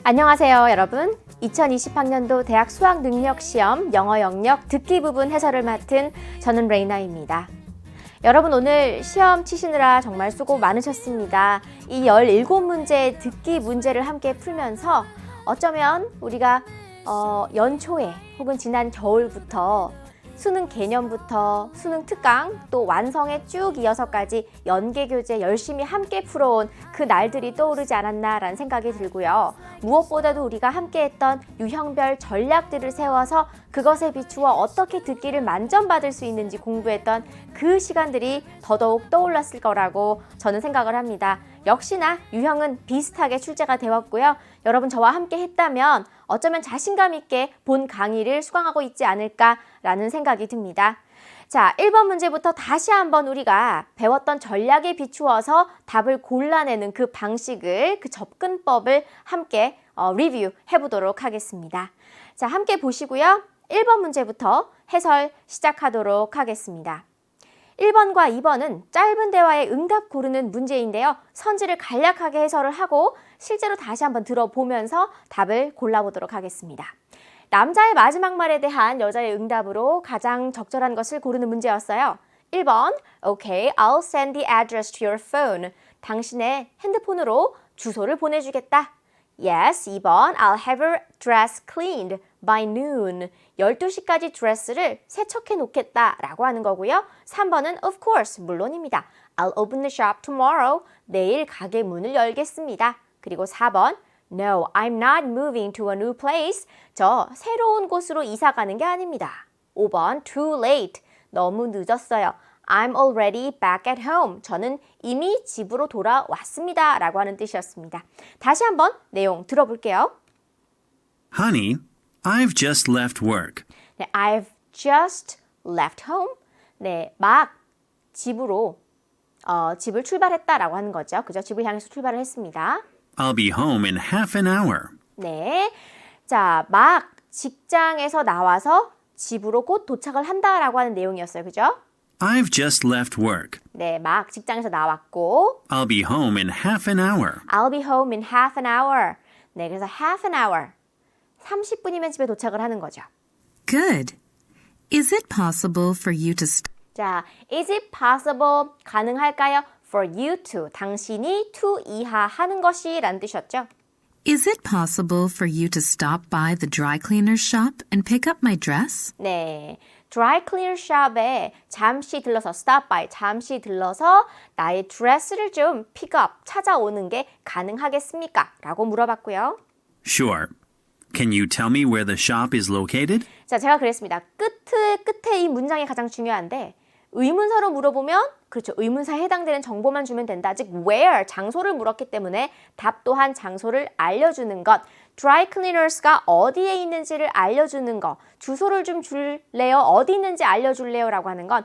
안녕하세요, 여러분. 2020학년도 대학 수학능력시험 영어 영역 듣기 부분 해설을 맡은 저는 레이나입니다. 여러분 오늘 시험 치시느라 정말 수고 많으셨습니다. 이 17문제의 듣기 문제를 함께 풀면서 어쩌면 우리가 연초에 혹은 지난 겨울부터 수능 개념부터 수능 특강 또 완성에 쭉 이어서까지 연계교재 열심히 함께 풀어온 그 날들이 떠오르지 않았나라는 생각이 들고요. 무엇보다도 우리가 함께했던 유형별 전략들을 세워서 그것에 비추어 어떻게 듣기를 만점받을 수 있는지 공부했던 그 시간들이 더더욱 떠올랐을 거라고 저는 생각을 합니다. 역시나 유형은 비슷하게 출제가 되었고요. 여러분 저와 함께 했다면 어쩌면 자신감 있게 본 강의를 수강하고 있지 않을까라는 생각이 듭니다. 자, 1번 문제부터 다시 한번 우리가 배웠던 전략에 비추어서 답을 골라내는 그 방식을, 그 접근법을 함께 리뷰해 보도록 하겠습니다. 자, 함께 보시고요. 1번 문제부터 해설 시작하도록 하겠습니다. 1번과 2번은 짧은 대화에 응답 고르는 문제인데요. 선지를 간략하게 해설을 하고 실제로 다시 한번 들어보면서 답을 골라보도록 하겠습니다. 남자의 마지막 말에 대한 여자의 응답으로 가장 적절한 것을 고르는 문제였어요. 1번, Okay, I'll send the address to your phone. 당신의 핸드폰으로 주소를 보내주겠다. Yes, 2번, I'll have your dress cleaned by noon. 12시까지 드레스를 세척해 놓겠다 라고 하는 거고요. 3번은 of course, 물론입니다. I'll open the shop tomorrow. 내일 가게 문을 열겠습니다. 그리고 4번, No, I'm not moving to a new place. 저 새로운 곳으로 이사 가는 게 아닙니다. 5번, Too late. 너무 늦었어요. I'm already back at home. 저는 이미 집으로 돌아왔습니다. 라고 하는 뜻이었습니다. 다시 한번 내용 들어볼게요. Honey, I've just left work. 네, I've just left home. 네, 막 집으로 집을 출발했다라고 하는 거죠. 그죠? 집을 향해서 출발을 했습니다. I'll be home in half an hour. 네, 자, 막 직장에서 나와서 집으로 곧 도착을 한다라고 하는 내용이었어요. 그죠? I've just left work. 네, 막 직장에서 나왔고 I'll be home in half an hour. I'll be home in half an hour. 네, 그래서 half an hour. 30분이면 집에 도착을 하는 거죠. Good. Is it possible for you to 자, is it possible? 가능할까요? For you to, 당신이 to 이하 하는 것이 라는 뜻이었죠. Is it possible for you to stop by the dry cleaner's shop and pick up my dress? 네, dry cleaner shop에 잠시 들러서 stop by, 잠시 들러서 나의 드레스를 좀 pick up, 찾아오는 게 가능하겠습니까? 라고 물어봤고요. Sure. Can you tell me where the shop is located? 자, 제가 그랬습니다. 끝에 이 문장이 가장 중요한데 의문사로 물어보면 그렇죠. 의문사에 해당되는 정보만 주면 된다. 즉 where, 장소를 물었기 때문에 답 또한 장소를 알려주는 것. dry cleaners가 어디에 있는지를 알려주는 거. 주소를 좀 줄래요? 어디 있는지 알려줄래요? 라고 하는 건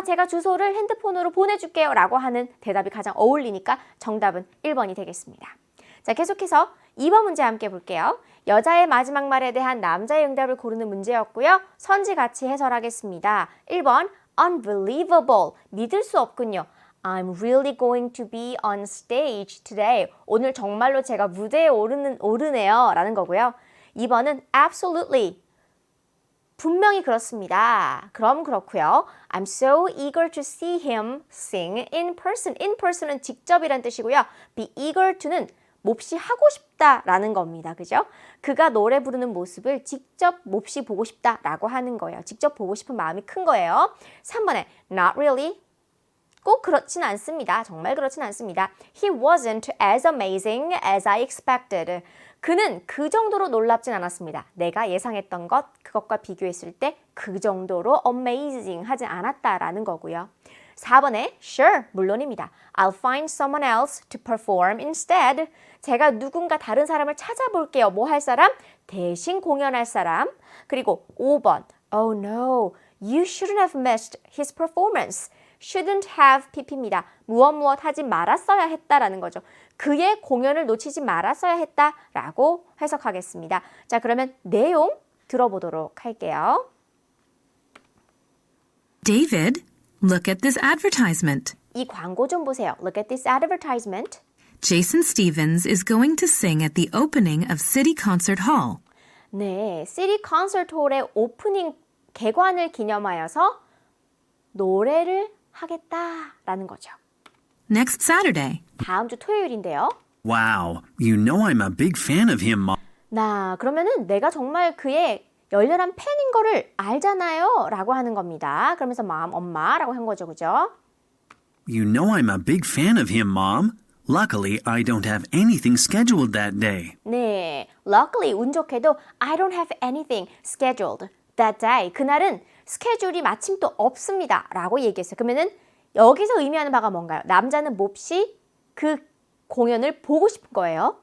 제가 주소를 핸드폰으로 보내줄게요. 라고 하는 대답이 가장 어울리니까 정답은 1번이 되겠습니다. 자, 계속해서 2번 문제 함께 볼게요. 여자의 마지막 말에 대한 남자의 응답을 고르는 문제였고요. 선지 같이 해설하겠습니다. 1번, unbelievable. 믿을 수 없군요. I'm really going to be on stage today. 오늘 정말로 제가 무대에 오르네요. 라는 거고요. 2번은 absolutely. 분명히 그렇습니다. 그럼 그렇고요. I'm so eager to see him sing in person. in person은 직접이란 뜻이고요. be eager to는 몹시 하고 싶다라는 겁니다. 그죠? 그가 노래 부르는 모습을 직접 몹시 보고 싶다라고 하는 거예요. 직접 보고 싶은 마음이 큰 거예요. 3번에 not really. 꼭 그렇진 않습니다. 정말 그렇진 않습니다. He wasn't as amazing as I expected. 그는 그 정도로 놀랍진 않았습니다. 내가 예상했던 그것과 비교했을 때 그 정도로 amazing 하지 않았다라는 거고요. 4번에 sure, 물론입니다. I'll find someone else to perform instead. 제가 누군가 다른 사람을 찾아볼게요. 뭐 할 사람? 대신 공연할 사람. 그리고 5번, oh no, you shouldn't have missed his performance. shouldn't have pp입니다. 무엇 하지 말았어야 했다라는 거죠. 그의 공연을 놓치지 말았어야 했다라고 해석하겠습니다. 자, 그러면 내용 들어보도록 할게요. David, look at this advertisement. 이 광고 좀 보세요. Look at this advertisement. Jason Stevens is going to sing at the opening of City Concert Hall. 네, 시티 콘서트 홀의 오프닝 개관을 기념하여서 노래를 하겠다라는 거죠. Next Saturday. 다음 주 토요일인데요. Wow, you know I'm a big fan of him, Mom. 그러면은 내가 정말 그의 열렬한 팬인 거를 알잖아요 라고 하는 겁니다. 그러면서 엄마라고 한 거죠. 그죠? You know I'm a big fan of him, Mom. Luckily, I don't have anything scheduled that day. 네, luckily 운 좋게도 I don't have anything scheduled that day. 그날은 스케줄이 마침 또 없습니다 라고 얘기했어요. 그러면은 여기서 의미하는 바가 뭔가요? 남자는 몹시 그 공연을 보고 싶은 거예요.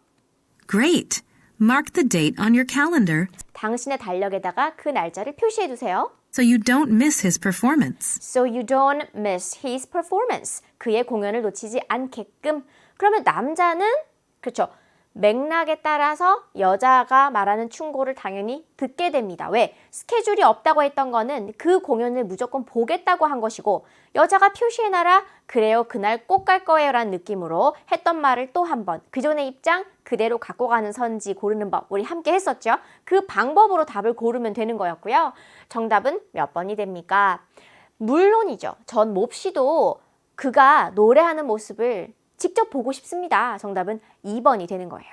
Great. Mark the date on your calendar 당신의 달력에다가 그 날짜를 표시해 두세요. so you don't miss his performance. So you don't miss his performance. 그의 공연을 놓치지 않게끔. 그러면 남자는 그렇죠. 맥락에 따라서 여자가 말하는 충고를 당연히 듣게 됩니다. 왜? 스케줄이 없다고 했던 거는 그 공연을 무조건 보겠다고 한 것이고 여자가 표시해놔라 그래요 그날 꼭 갈 거예요 라는 느낌으로 했던 말을 또 한 번 기존의 입장 그대로 갖고 가는 선지 고르는 법 우리 함께 했었죠. 그 방법으로 답을 고르면 되는 거였고요. 정답은 몇 번이 됩니까? 물론이죠. 전 몹시도 그가 노래하는 모습을 직접 보고 싶습니다. 정답은 2번이 되는 거예요.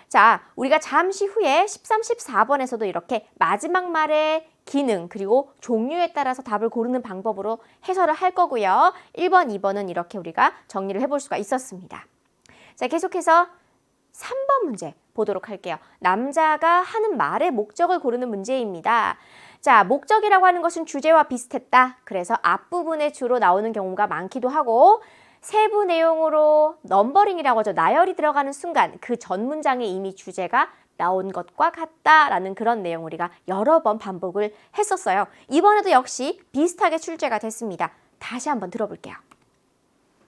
자, 우리가 잠시 후에 13, 14번에서도 이렇게 마지막 말의 기능 그리고 종류에 따라서 답을 고르는 방법으로 해설을 할 거고요. 1번, 2번은 이렇게 우리가 정리를 해볼 수가 있었습니다. 자, 계속해서 3번 문제 보도록 할게요. 남자가 하는 말의 목적을 고르는 문제입니다. 자, 목적이라고 하는 것은 주제와 비슷했다. 그래서 앞부분에 주로 나오는 경우가 많기도 하고 세부 내용으로 넘버링이라고 하죠. 나열이 들어가는 순간 그 전 문장에 이미 주제가 나온 것과 같다라는 그런 내용 우리가 여러 번 반복을 했었어요. 이번에도 역시 비슷하게 출제가 됐습니다. 다시 한번 들어볼게요.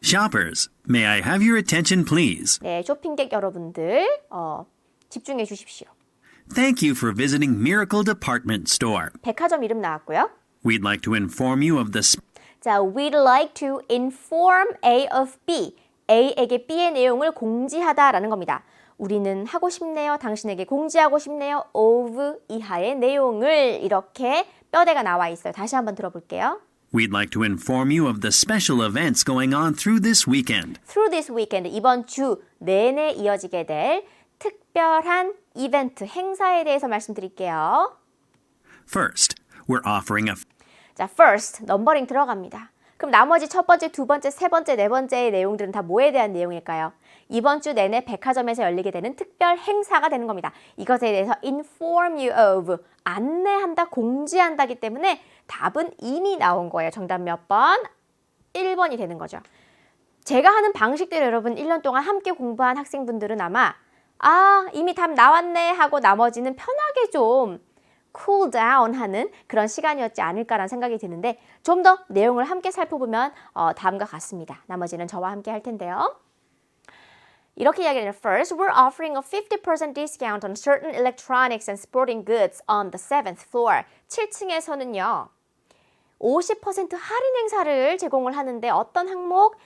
Shoppers, may I have your attention, please? 네, 쇼핑객 여러분들 집중해 주십시오. Thank you for visiting Miracle Department Store. 백화점 이름 나왔고요. We'd like to inform you of the 자, we'd like to inform A of B. A에게 B의 내용을 공지하다라는 겁니다. 우리는 하고 싶네요. 당신에게 공지하고 싶네요. of 이하의 내용을 이렇게 뼈대가 나와 있어요. 다시 한번 들어볼게요. We'd like to inform you of the special events going on through this weekend. Through this weekend, 이번 주 내내 이어지게 될 특별한 이벤트, 행사에 대해서 말씀드릴게요. First, we're offering a 자, first, 넘버링 들어갑니다. 그럼 나머지 첫 번째, 두 번째, 세 번째, 네 번째의 내용들은 다 뭐에 대한 내용일까요? 이번 주 내내 백화점에서 열리게 되는 특별 행사가 되는 겁니다. 이것에 대해서 inform you of, 안내한다, 공지한다기 때문에 답은 이미 나온 거예요. 정답 몇 번? 1번이 되는 거죠. 제가 하는 방식대로 여러분 1년 동안 함께 공부한 학생분들은 아마 이미 답 나왔네 하고 나머지는 편하게 좀 cool down 하는 그런 시간이었지 않을까라는 생각이 드는데 좀 더 내용을 함께 살펴보면 다음과 같습니다. 나머지는 저와 함께 할 텐데요. 이렇게 이야기하는 First, we're offering a 50% discount on certain electronics and sporting goods on the 7th floor. 7층에서는요. 50% 할인 행사를 제공을 하는데 어떤 항목?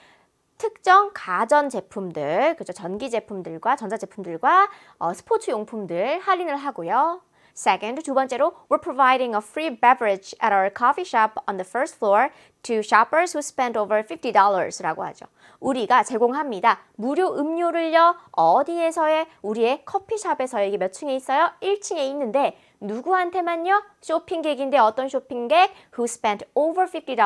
특정 가전 제품들, 그죠? 전기 제품들과 전자 제품들과 스포츠 용품들 할인을 하고요. Second, 두 번째로, we're providing a free beverage at our coffee shop on the first floor to shoppers who spend over $50라고 하죠. 우리가 제공합니다. 무료 음료를요. 어디에서의 우리의 커피숍에서 이게 몇 층에 있어요? 1층에 있는데 누구한테만요? 쇼핑객인데 어떤 쇼핑객? Who spent over $50.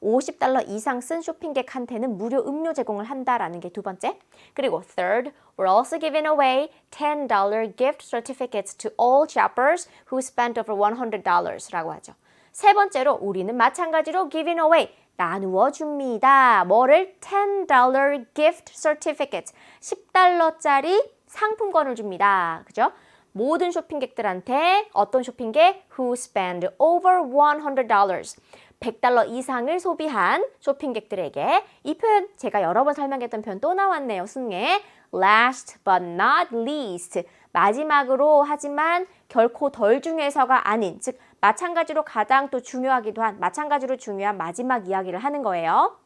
$50 이상 쓴 쇼핑객한테는 무료 음료 제공을 한다라는 게 두 번째. 그리고 third, we're also giving away $10 gift certificates to all shoppers who spent over $100라고 하죠. 세 번째로 우리는 마찬가지로 giving away, 나누어 줍니다. 뭐를? $10 gift certificates, $10짜리 상품권을 줍니다. 그죠? 모든 쇼핑객들한테 어떤 쇼핑객? Who spend over $100. $100 이상을 소비한 쇼핑객들에게 이 표현 제가 여러 번 설명했던 표현 또 나왔네요. 승에 last but not least 마지막으로 하지만 결코 덜 중요해서가 아닌 즉 마찬가지로 가장 또 중요하기도 한 마찬가지로 중요한 마지막 이야기를 하는 거예요.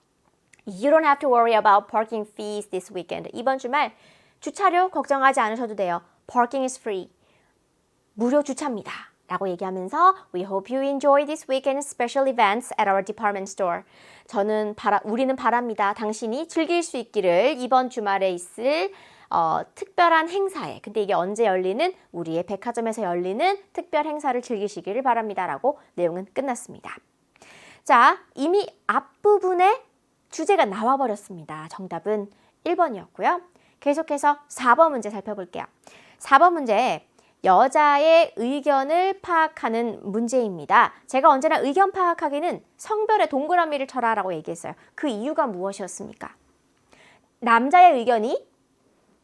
You don't have to worry about parking fees this weekend. 이번 주말 주차료 걱정하지 않으셔도 돼요. Parking is free. 무료 주차입니다. 라고 얘기하면서 We hope you enjoy this weekend's special events at our department store. 우리는 바랍니다. 당신이 즐길 수 있기를 이번 주말에 있을 특별한 행사에, 근데 이게 언제 열리는 우리의 백화점에서 열리는 특별 행사를 즐기시기를 바랍니다. 라고 내용은 끝났습니다. 자, 이미 앞부분에 주제가 나와버렸습니다. 정답은 1번이었고요. 계속해서 4번 문제 살펴볼게요. 4번 문제, 여자의 의견을 파악하는 문제입니다. 제가 언제나 의견 파악하기는 성별의 동그라미를 쳐라라고 얘기했어요. 그 이유가 무엇이었습니까? 남자의 의견이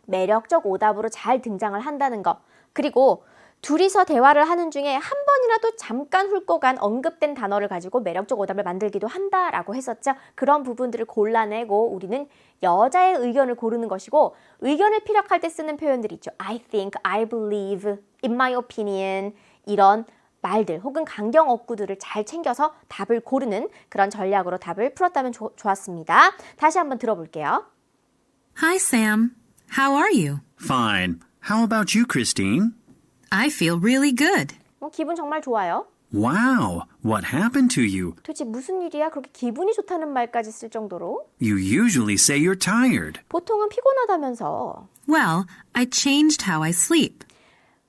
매력적 오답으로 잘 등장을 한다는 거, 그리고 둘이서 대화를 하는 중에 한 번이라도 잠깐 훑고 간 언급된 단어를 가지고 매력적 오답을 만들기도 한다라고 했었죠. 그런 부분들을 골라내고 우리는 여자의 의견을 고르는 것이고, 의견을 피력할 때 쓰는 표현들이 있죠. I think, I believe, in my opinion, 이런 말들 혹은 강경 어구들을 잘 챙겨서 답을 고르는 그런 전략으로 답을 풀었다면 좋았습니다. 다시 한번 들어볼게요. Hi, Sam. How are you? Fine. How about you, Christine? I feel really good. 기분 정말 좋아요. Wow, what happened to you? 도대체 무슨 일이야? 그렇게 기분이 좋다는 말까지 쓸 정도로? You usually say you're tired. 보통은 피곤하다면서. Well, I changed how I sleep.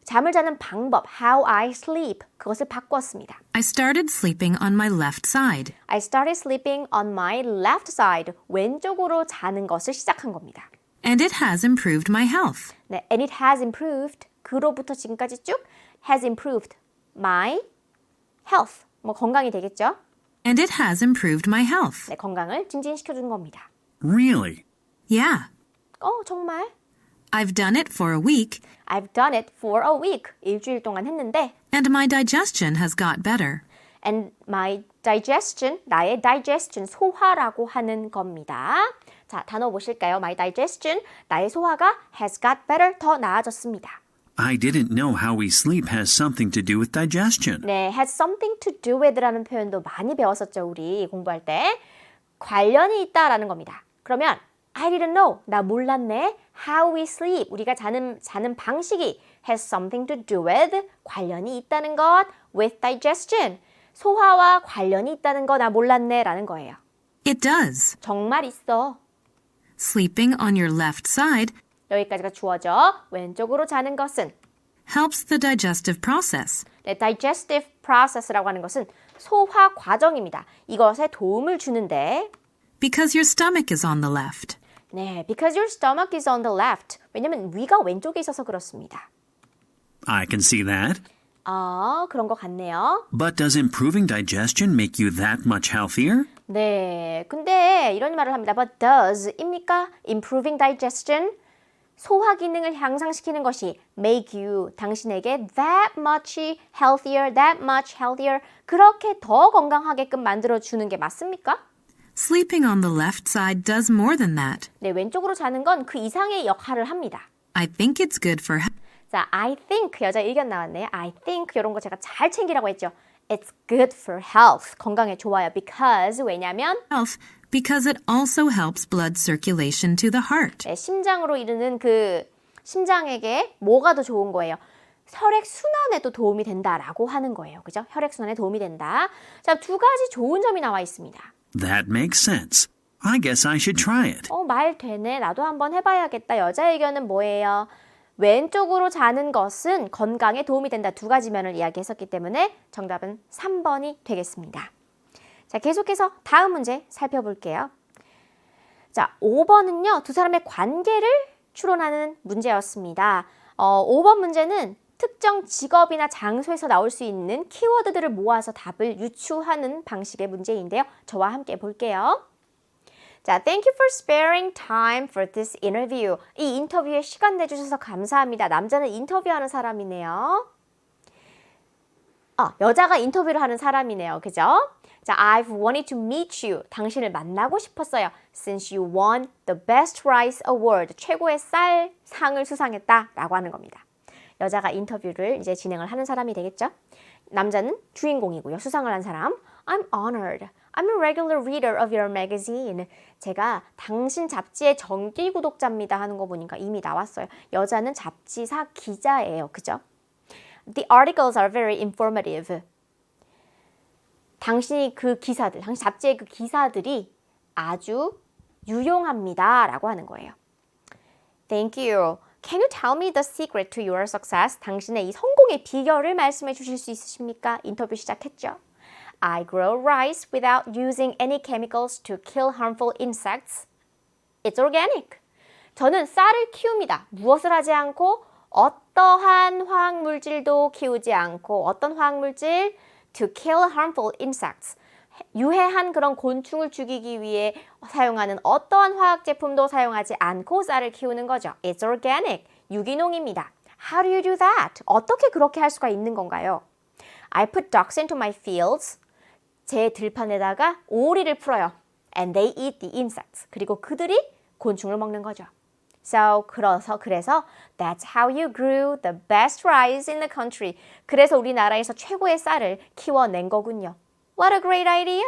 잠을 자는 방법, how I sleep, 그것을 바꿨습니다. I started sleeping on my left side. I started sleeping on my left side. 왼쪽으로 자는 것을 시작한 겁니다. And it has improved my health. 네, and it has improved. 그로부터 지금까지 쭉 has improved my health. 건강이 되겠죠? And it has improved my health. 네, 건강을 증진시켜준 겁니다. Really? Yeah. 정말? I've done it for a week. I've done it for a week. 일주일 동안 했는데 And my digestion has got better. and my digestion, 나의 digestion, 소화라고 하는 겁니다. 자, 단어 보실까요? My digestion, 나의 소화가 has got better, 더 나아졌습니다. I didn't know how we sleep has something to do with digestion. 네, has something to do with라는 표현도 많이 배웠었죠, 우리 공부할 때. 관련이 있다라는 겁니다. 그러면 I didn't know, 나 몰랐네. How we sleep, 우리가 자는 방식이 has something to do with, 관련이 있다는 것, with digestion, 소화와 관련이 있다는 거 나 몰랐네 라는 거예요. It does. 정말 있어. Sleeping on your left side 여기까지가 주어져. 왼쪽으로 자는 것은 helps the digestive process. 네, digestive process라고 하는 것은 소화 과정입니다. 이것에 도움을 주는데 Because your stomach is on the left. 네, because your stomach is on the left. 왜냐면 위가 왼쪽에 있어서 그렇습니다. I can see that. 그런 것 같네요. But does improving digestion make you that much healthier? 네, 근데 이런 말을 합니다. But does, 입니까? Improving digestion, 소화 기능을 향상시키는 것이 make you, 당신에게 that much healthier, 그렇게 더 건강하게끔 만들어주는 게 맞습니까? Sleeping on the left side does more than that. 네, 왼쪽으로 자는 건 그 이상의 역할을 합니다. I think it's good for 자, I think, 여자 의견 나왔네요. I think, 이런 거 제가 잘 챙기라고 했죠. It's good for health, 건강에 좋아요. Because, 왜냐면 health because it also helps blood circulation to the heart. 네, 심장으로 이르는 심장에게 뭐가 더 좋은 거예요? 혈액 순환에도 도움이 된다라고 하는 거예요. 그죠? 혈액 순환에 도움이 된다. 자, 두 가지 좋은 점이 나와 있습니다. That makes sense. I guess I should try it. 말 되네. 나도 한번 해봐야겠다. 여자 의견은 뭐예요? 왼쪽으로 자는 것은 건강에 도움이 된다. 두 가지 면을 이야기했었기 때문에 정답은 3번이 되겠습니다. 자, 계속해서 다음 문제 살펴볼게요. 자, 5번은요. 두 사람의 관계를 추론하는 문제였습니다. 5번 문제는 특정 직업이나 장소에서 나올 수 있는 키워드들을 모아서 답을 유추하는 방식의 문제인데요. 저와 함께 볼게요. 자, thank you for sparing time for this interview. 이 인터뷰에 시간 내주셔서 감사합니다. 남자는 인터뷰하는 사람이네요. 여자가 인터뷰를 하는 사람이네요. 그죠? 자, I've wanted to meet you. 당신을 만나고 싶었어요. Since you won the Best Rice Award. 최고의 쌀 상을 수상했다. 라고 하는 겁니다. 여자가 인터뷰를 이제 진행을 하는 사람이 되겠죠? 남자는 주인공이고요. 수상을 한 사람. I'm honored. I'm a regular reader of your magazine. 제가 당신 잡지의 정기 구독자입니다 하는 거 보니까 이미 나왔어요. 여자는 잡지사 기자예요. 그죠? The articles are very informative. 당신 잡지의 그 기사들이 아주 유용합니다 라고 하는 거예요. Thank you. Can you tell me the secret to your success? 당신의 이 성공의 비결을 말씀해 주실 수 있으십니까? 인터뷰 시작했죠. I grow rice without using any chemicals to kill harmful insects. It's organic. 저는 쌀을 키웁니다. 무엇을 하지 않고 어떠한 화학물질도 키우지 않고 어떤 화학물질? To kill harmful insects. 유해한 그런 곤충을 죽이기 위해 사용하는 어떠한 화학 제품도 사용하지 않고 쌀을 키우는 거죠. It's organic. 유기농입니다. How do you do that? 어떻게 그렇게 할 수가 있는 건가요? I put ducks into my fields. 제 들판에다가 오리를 풀어요. And they eat the insects. 그리고 그들이 곤충을 먹는 거죠. 그래서 that's how you grew the best rice in the country. 그래서 우리나라에서 최고의 쌀을 키워낸 거군요. What a great idea.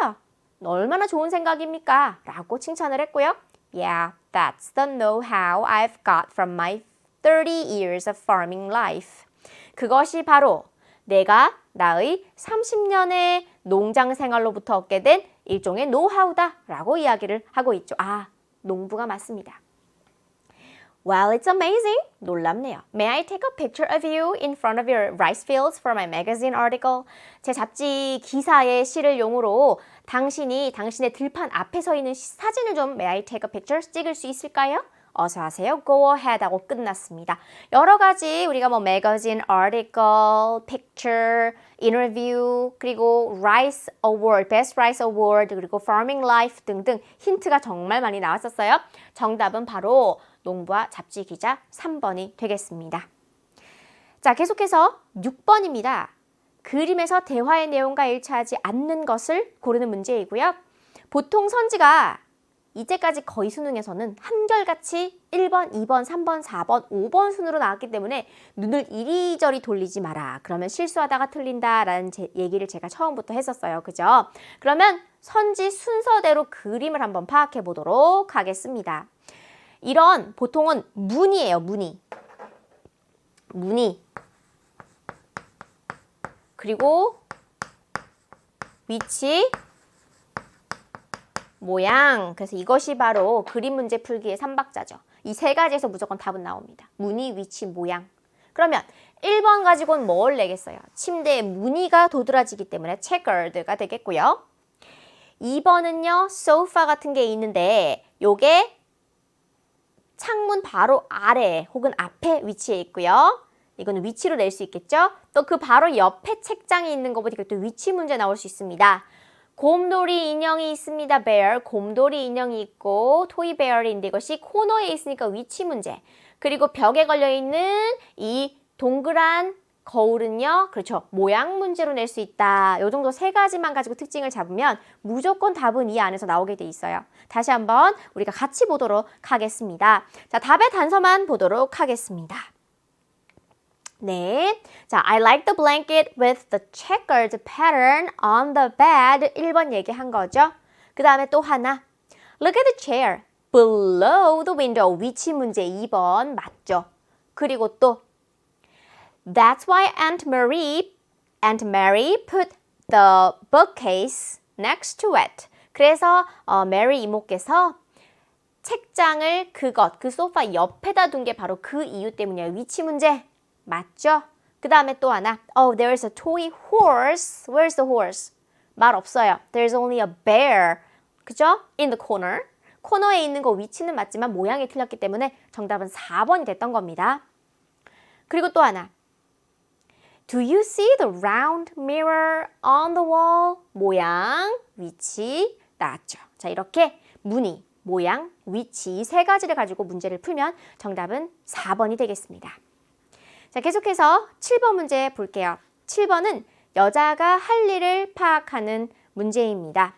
얼마나 좋은 생각입니까? 라고 칭찬을 했고요. Yeah, that's the know-how I've got from my 30 years of farming life. 그것이 바로 내가 나의 30년의 농장 생활로부터 얻게 된 일종의 노하우다 라고 이야기를 하고 있죠. 농부가 맞습니다. Well, it's amazing. 놀랍네요. May I take a picture of you in front of your rice fields for my magazine article? 제 잡지 기사의 실을 용으로 당신이 당신의 들판 앞에 서 있는 사진을 좀 May I take a picture? 찍을 수 있을까요? 어서 하세요. Go ahead 하고 끝났습니다. 여러 가지 우리가 magazine article, picture, interview, 그리고 rice award, best rice award, 그리고 farming life 등등 힌트가 정말 많이 나왔었어요. 정답은 바로 농부와 잡지 기자 3번이 되겠습니다. 자, 계속해서 6번입니다. 그림에서 대화의 내용과 일치하지 않는 것을 고르는 문제이고요. 보통 선지가 이제까지 거의 수능에서는 한결같이 1번, 2번, 3번, 4번, 5번 순으로 나왔기 때문에 눈을 이리저리 돌리지 마라. 그러면 실수하다가 틀린다라는 얘기를 제가 처음부터 했었어요. 그죠? 그러면 선지 순서대로 그림을 한번 파악해 보도록 하겠습니다. 이런 보통은 무늬예요. 무늬. 그리고 위치, 모양. 그래서 이것이 바로 그림 문제 풀기의 3박자죠. 이 세 가지에서 무조건 답은 나옵니다. 무늬, 위치, 모양. 그러면 1번 가지고는 뭘 내겠어요? 침대에 무늬가 도드라지기 때문에 checkered가 되겠고요. 2번은요. sofa 같은 게 있는데 요게 창문 바로 아래 혹은 앞에 위치해 있고요. 이거는 위치로 낼 수 있겠죠? 또 그 바로 옆에 책장이 있는 거 보니까 또 위치 문제 나올 수 있습니다. 곰돌이 인형이 있습니다. bear, 곰돌이 인형이 있고 토이 베어인데 이것이 코너에 있으니까 위치 문제. 그리고 벽에 걸려있는 이 동그란 거울은요. 그렇죠. 모양 문제로 낼 수 있다. 요 정도 세 가지만 가지고 특징을 잡으면 무조건 답은 이 안에서 나오게 돼 있어요. 다시 한번 우리가 같이 보도록 하겠습니다. 자, 답의 단서만 보도록 하겠습니다. 네. 자, I like the blanket with the checkered pattern on the bed. 1번 얘기한 거죠. 그 다음에 또 하나. Look at the chair below the window. 위치 문제 2번 맞죠. 그리고 또 That's why Aunt Mary put the bookcase next to it. 그래서 메리 이모께서 책장을 그 소파 옆에다 둔 게 바로 그 이유 때문이에요. 위치 문제 맞죠? 그 다음에 또 하나. Oh, there's a toy horse. Where's the horse? 말 없어요. There's only a bear. 그죠? In the corner. 코너에 있는 거 위치는 맞지만 모양이 틀렸기 때문에 정답은 4번이 됐던 겁니다. 그리고 또 하나. Do you see the round mirror on the wall? 모양, 위치, 나왔죠. 자, 이렇게 무늬, 모양, 위치 세 가지를 가지고 문제를 풀면 정답은 4번이 되겠습니다. 자, 계속해서 7번 문제 볼게요. 7번은 여자가 할 일을 파악하는 문제입니다.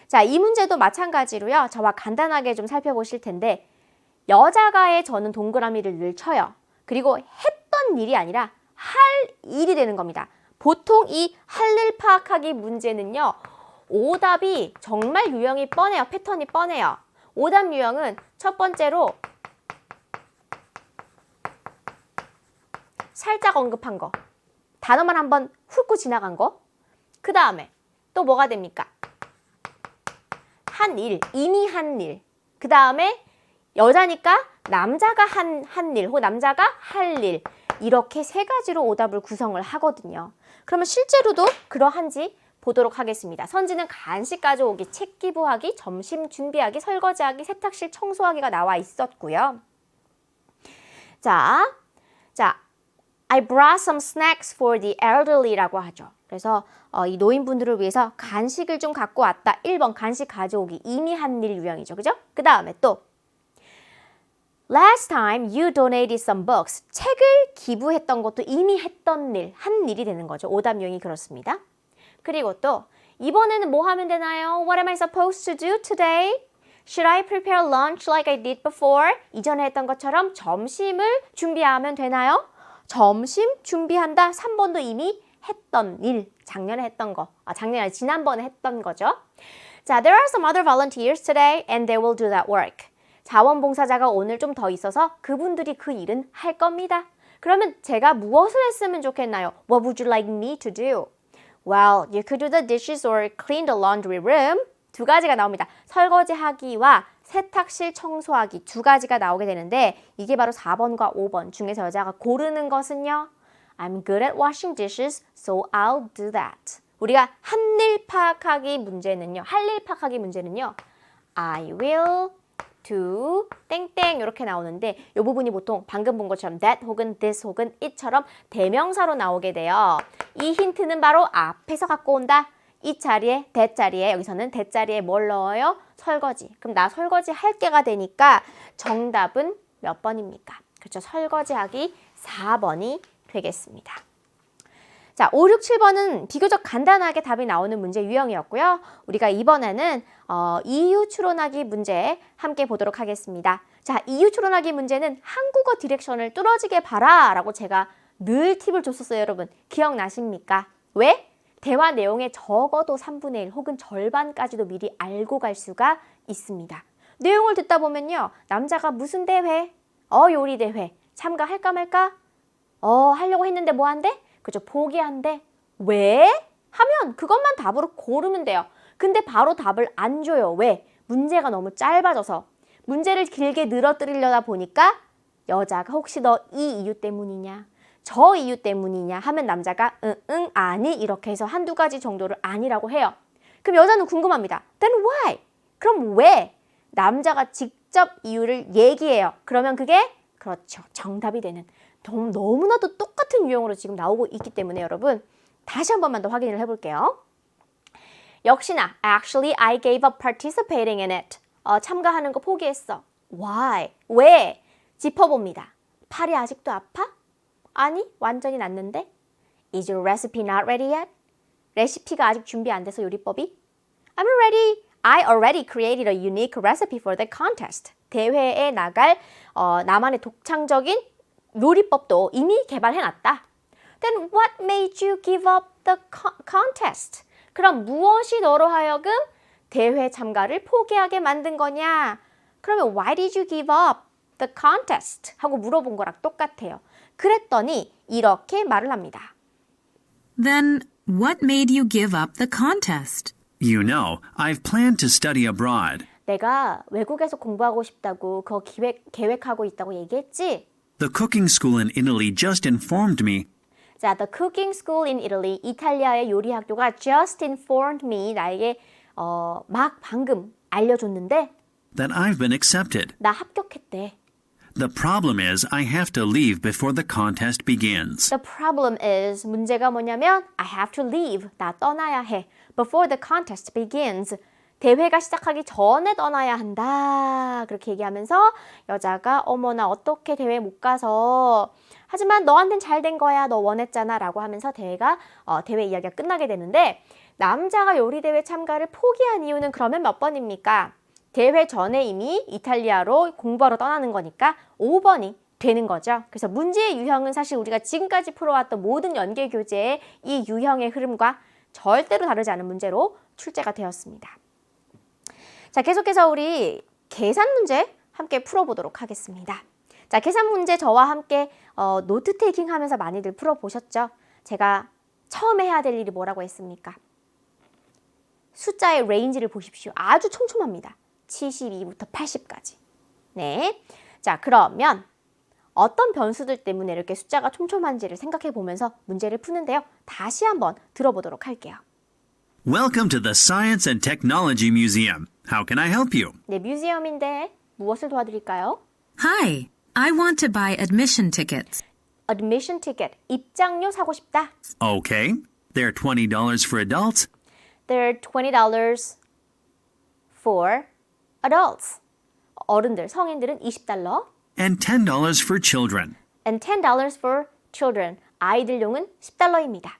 자, 이 문제도 마찬가지로요. 저와 간단하게 좀 살펴보실 텐데 여자가에 저는 동그라미를 늘 쳐요. 그리고 했던 일이 아니라 할 일이 되는 겁니다. 보통 이 할 일 파악하기 문제는요. 오답이 정말 유형이 뻔해요. 패턴이 뻔해요. 오답 유형은 첫 번째로 살짝 언급한 거. 단어만 한번 훑고 지나간 거. 그 다음에 또 뭐가 됩니까? 한 일, 이미 한 일. 그 다음에 여자니까 남자가 한 일, 혹은 남자가 할 일. 이렇게 세 가지로 오답을 구성을 하거든요. 그러면 실제로도 그러한지 보도록 하겠습니다. 선지는 간식 가져오기, 책 기부하기, 점심 준비하기, 설거지하기, 세탁실 청소하기가 나와 있었고요. 자, I brought some snacks for the elderly라고 하죠. 그래서 이 노인분들을 위해서 간식을 좀 갖고 왔다. 1번 간식 가져오기, 이미 한 일 유형이죠. 그죠? 그 다음에 또 Last time you donated some books. 책을 기부했던 것도 이미 했던 일, 한 일이 되는 거죠. 오답 유형이 그렇습니다. 그리고 또 이번에는 뭐 하면 되나요? What am I supposed to do today? Should I prepare lunch like I did before? 이전에 했던 것처럼 점심을 준비하면 되나요? 점심 준비한다. 3번도 이미 했던 일, 작년에 했던 거. 작년이 아니라 지난번에 했던 거죠. 자, there are some other volunteers today and they will do that work. 자원봉사자가 오늘 좀 더 있어서 그분들이 그 일은 할 겁니다. 그러면 제가 무엇을 했으면 좋겠나요? What would you like me to do? Well, you could do the dishes or clean the laundry room. 두 가지가 나옵니다. 설거지하기와 세탁실 청소하기 두 가지가 나오게 되는데 이게 바로 4번과 5번 중에서 여자가 고르는 것은요. I'm good at washing dishes, so I'll do that. 우리가 한일 파악하기 문제는요. 할 일 파악하기 문제는요. I will do 땡땡 이렇게 나오는데 이 부분이 보통 방금 본 것처럼 that 혹은 this 혹은 it처럼 대명사로 나오게 돼요. 이 힌트는 바로 앞에서 갖고 온다. 이 자리에 that 자리에 여기서는 that 자리에 뭘 넣어요? 설거지. 그럼 나 설거지 할 게가 되니까 정답은 몇 번입니까? 그렇죠. 설거지하기 4번이 되겠습니다. 자, 5, 6, 7번은 비교적 간단하게 답이 나오는 문제 유형이었고요. 우리가 이번에는 이유 추론하기 문제 함께 보도록 하겠습니다. 자, 이유 추론하기 문제는 한국어 디렉션을 뚫어지게 봐라 라고 제가 늘 팁을 줬었어요, 여러분. 기억나십니까? 왜? 대화 내용의 적어도 3분의 1 혹은 절반까지도 미리 알고 갈 수가 있습니다. 내용을 듣다 보면요. 남자가 무슨 대회? 요리 대회. 참가할까 말까? 하려고 했는데 뭐 한대? 그죠? 포기한대. 왜? 하면 그것만 답으로 고르면 돼요. 근데 바로 답을 안 줘요. 왜? 문제가 너무 짧아져서. 문제를 길게 늘어뜨리려다 보니까 여자가 혹시 너 이 이유 때문이냐? 저 이유 때문이냐? 하면 남자가 응, 아니 이렇게 해서 한두 가지 정도를 아니라고 해요. 그럼 여자는 궁금합니다. Then why? 그럼 왜? 남자가 직접 이유를 얘기해요. 그러면 그게 그렇죠. 정답이 되는. 너무나도 똑같은 유형으로 지금 나오고 있기 때문에 여러분 다시 한 번만 더 확인을 해볼게요. 역시나 actually I gave up participating in it. 참가하는 거 포기했어. Why? 왜? 짚어봅니다. 팔이 아직도 아파? 아니, 완전히 낫는데. Is your recipe not ready yet? 레시피가 아직 준비 안 돼서 요리법이? I'm ready. I already created a unique recipe for the contest. 대회에 나갈 나만의 독창적인 요리법도 이미 개발해놨다. Then what made you give up the contest? 그럼 무엇이 너로 하여금 대회 참가를 포기하게 만든 거냐? 그러면 why did you give up the contest? 하고 물어본 거랑 똑같아요. 그랬더니 이렇게 말을 합니다. Then what made you give up the contest? You know, I've planned to study abroad. 내가 외국에서 공부하고 싶다고 그거 계획하고 있다고 얘기했지? The cooking school in Italy just informed me 자, the cooking school in Italy, 이탈리아의 요리 학교가 just informed me, 나에게 막 방금 알려줬는데 that I've been accepted. 나 합격했대. The problem is I have to leave before the contest begins. The problem is, 문제가 뭐냐면 I have to leave, 나 떠나야 해. Before the contest begins, 대회가 시작하기 전에 떠나야 한다. 그렇게 얘기하면서 여자가 어머나 어떻게 대회 못 가서 하지만 너한텐 잘 된 거야. 너 원했잖아. 라고 하면서 대회 이야기가 끝나게 되는데 남자가 요리대회 참가를 포기한 이유는 그러면 몇 번입니까? 대회 전에 이미 이탈리아로 공부하러 떠나는 거니까 5번이 되는 거죠. 그래서 문제의 유형은 사실 우리가 지금까지 풀어왔던 모든 연계 교재의 이 유형의 흐름과 절대로 다르지 않은 문제로 출제가 되었습니다. 자, 계속해서 우리 계산 문제 함께 풀어보도록 하겠습니다. 자, 계산 문제 저와 함께 노트 테이킹 하면서 많이들 풀어보셨죠? 제가 처음에 해야 될 일이 뭐라고 했습니까? 숫자의 레인지를 보십시오. 아주 촘촘합니다. 72부터 80까지. 네. 자, 그러면 어떤 변수들 때문에 이렇게 숫자가 촘촘한지를 생각해 보면서 문제를 푸는데요. 다시 한번 들어보도록 할게요. Welcome to the Science and Technology Museum. How can I help you? 네, 뮤지엄인데 무엇을 도와드릴까요? Hi, I want to buy admission tickets. Admission ticket, 입장료 사고 싶다. Okay. They're $20 for adults They're $20 for adults. 어른들, 성인들은 $20 and $10 for children. and $10 for children. 아이들용은 $10입니다.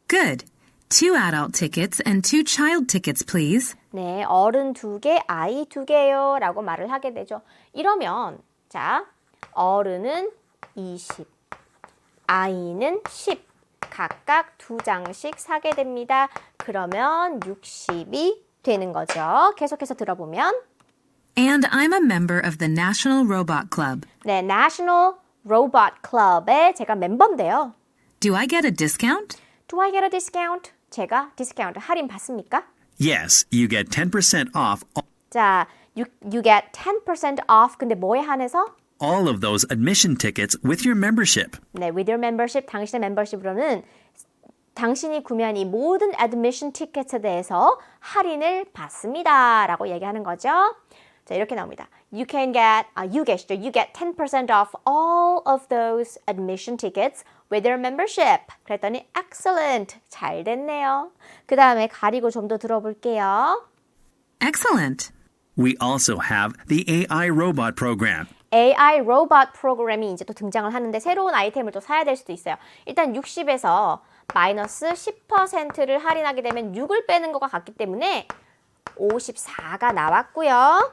Good. 2 adult tickets and 2 child tickets, please. 네, 어른 2개, 아이 2개요 라고 말을 하게 되죠. 이러면 자, 어른은 20, 아이는 10, 각각 2장씩 사게 됩니다. 그러면 60이 되는 거죠. 계속해서 들어보면 And I'm a member of the National Robot Club. 네, National Robot Club의 제가 멤버인데요. Do I get a discount? Do I get a discount? 제가 디스카운트 할인 받습니까? Yes, you get 10% off 자, you get 10% off. 근데 뭐에 한해서? all of those admission tickets with your membership. 네, with your membership, 당신의 멤버십으로는 당신이 구매한 이 모든 admission 티켓에 대해서 할인을 받습니다. 라고 얘기하는 거죠. 자, 이렇게 나옵니다. You get 10% off all of those admission tickets with your membership. 그랬더니 excellent. 잘 됐네요. 그 다음에 가리고 좀 더 들어볼게요. Excellent. We also have the AI robot program. AI 로봇 프로그램이 이제 또 등장을 하는데 새로운 아이템을 또 사야 될 수도 있어요. 일단 60에서 마이너스 10%를 할인하게 되면 6을 빼는 것과 같기 때문에 54가 나왔고요.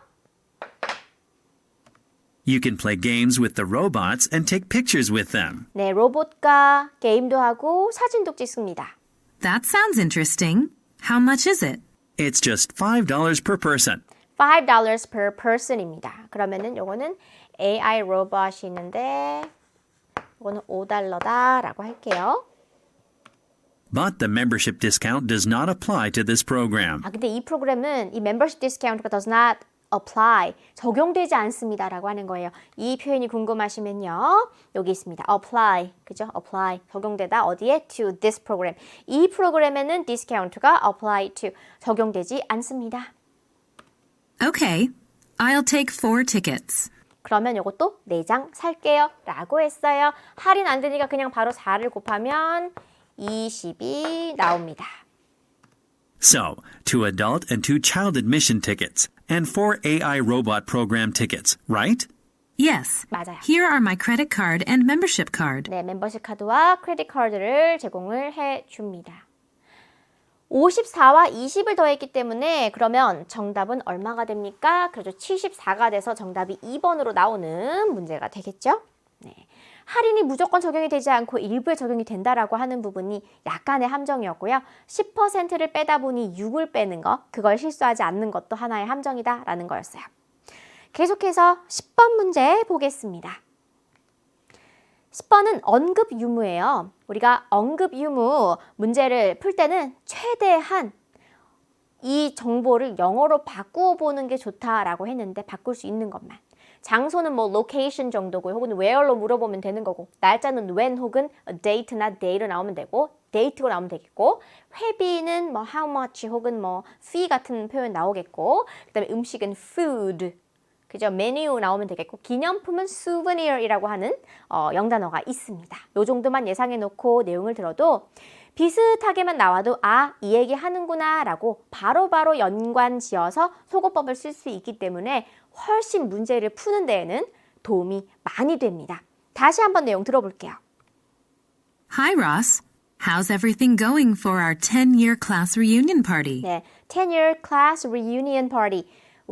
You can play games with the robots and take pictures with them. 네, 로봇과 게임도 하고 사진도 찍습니다. That sounds interesting. How much is it? It's just $5 per person. $5 per person입니다. 그러면은 요거는 AI 로봇이 있는데 요거는 $5다라고 할게요. But the membership discount does not apply to this program. 아, 근데 이 프로그램은 이 membership discount가 does not apply, 적용되지 않습니다라고 하는 거예요. 이 표현이 궁금하시면요. 여기 있습니다. apply, 그죠? apply, 적용되다 어디에? to this program. 이 프로그램에는 discount가 apply to, 적용되지 않습니다. Okay, I'll take 4 tickets. 그러면 이것도 4장 살게요 라고 했어요. 할인 안 되니까 그냥 바로 4를 곱하면 20이 나옵니다. So, 2 adult and 2 child admission tickets and 4 AI robot program tickets, right? Yes. 맞아요. Here are my credit card and membership card. 네, 멤버십 카드와 크레딧 카드를 제공을 해줍니다. 54와 20을 더했기 때문에 그러면 정답은 얼마가 됩니까? 그렇죠. 74가 돼서 정답이 2번으로 나오는 문제가 되겠죠? 네. 할인이 무조건 적용이 되지 않고 일부에 적용이 된다라고 하는 부분이 약간의 함정이었고요. 10%를 빼다 보니 6을 빼는 거, 그걸 실수하지 않는 것도 하나의 함정이다라는 거였어요. 계속해서 10번 문제 보겠습니다. 10번은 언급 유무예요. 우리가 언급 유무 문제를 풀 때는 최대한 이 정보를 영어로 바꾸어 보는 게 좋다라고 했는데 바꿀 수 있는 것만. 장소는 뭐 location 정도고 혹은 where로 물어보면 되는 거고 날짜는 when 혹은 date나 day로 나오면 되고 date로 나오면 되겠고 회비는 뭐 how much 혹은 뭐 fee 같은 표현 나오겠고 그다음에 음식은 food 그죠? 메뉴 나오면 되겠고 기념품은 souvenir이라고 하는 영단어가 있습니다. 요 정도만 예상해 놓고 내용을 들어도 비슷하게만 나와도 아, 이 얘기 하는구나 라고 바로바로 연관 지어서 속어법을 쓸 수 있기 때문에 훨씬 문제를 푸는 데에는 도움이 많이 됩니다. 다시 한번 내용 들어볼게요. Hi, Ross. How's everything going for our 10-year class reunion party? 네, 10-year class reunion party.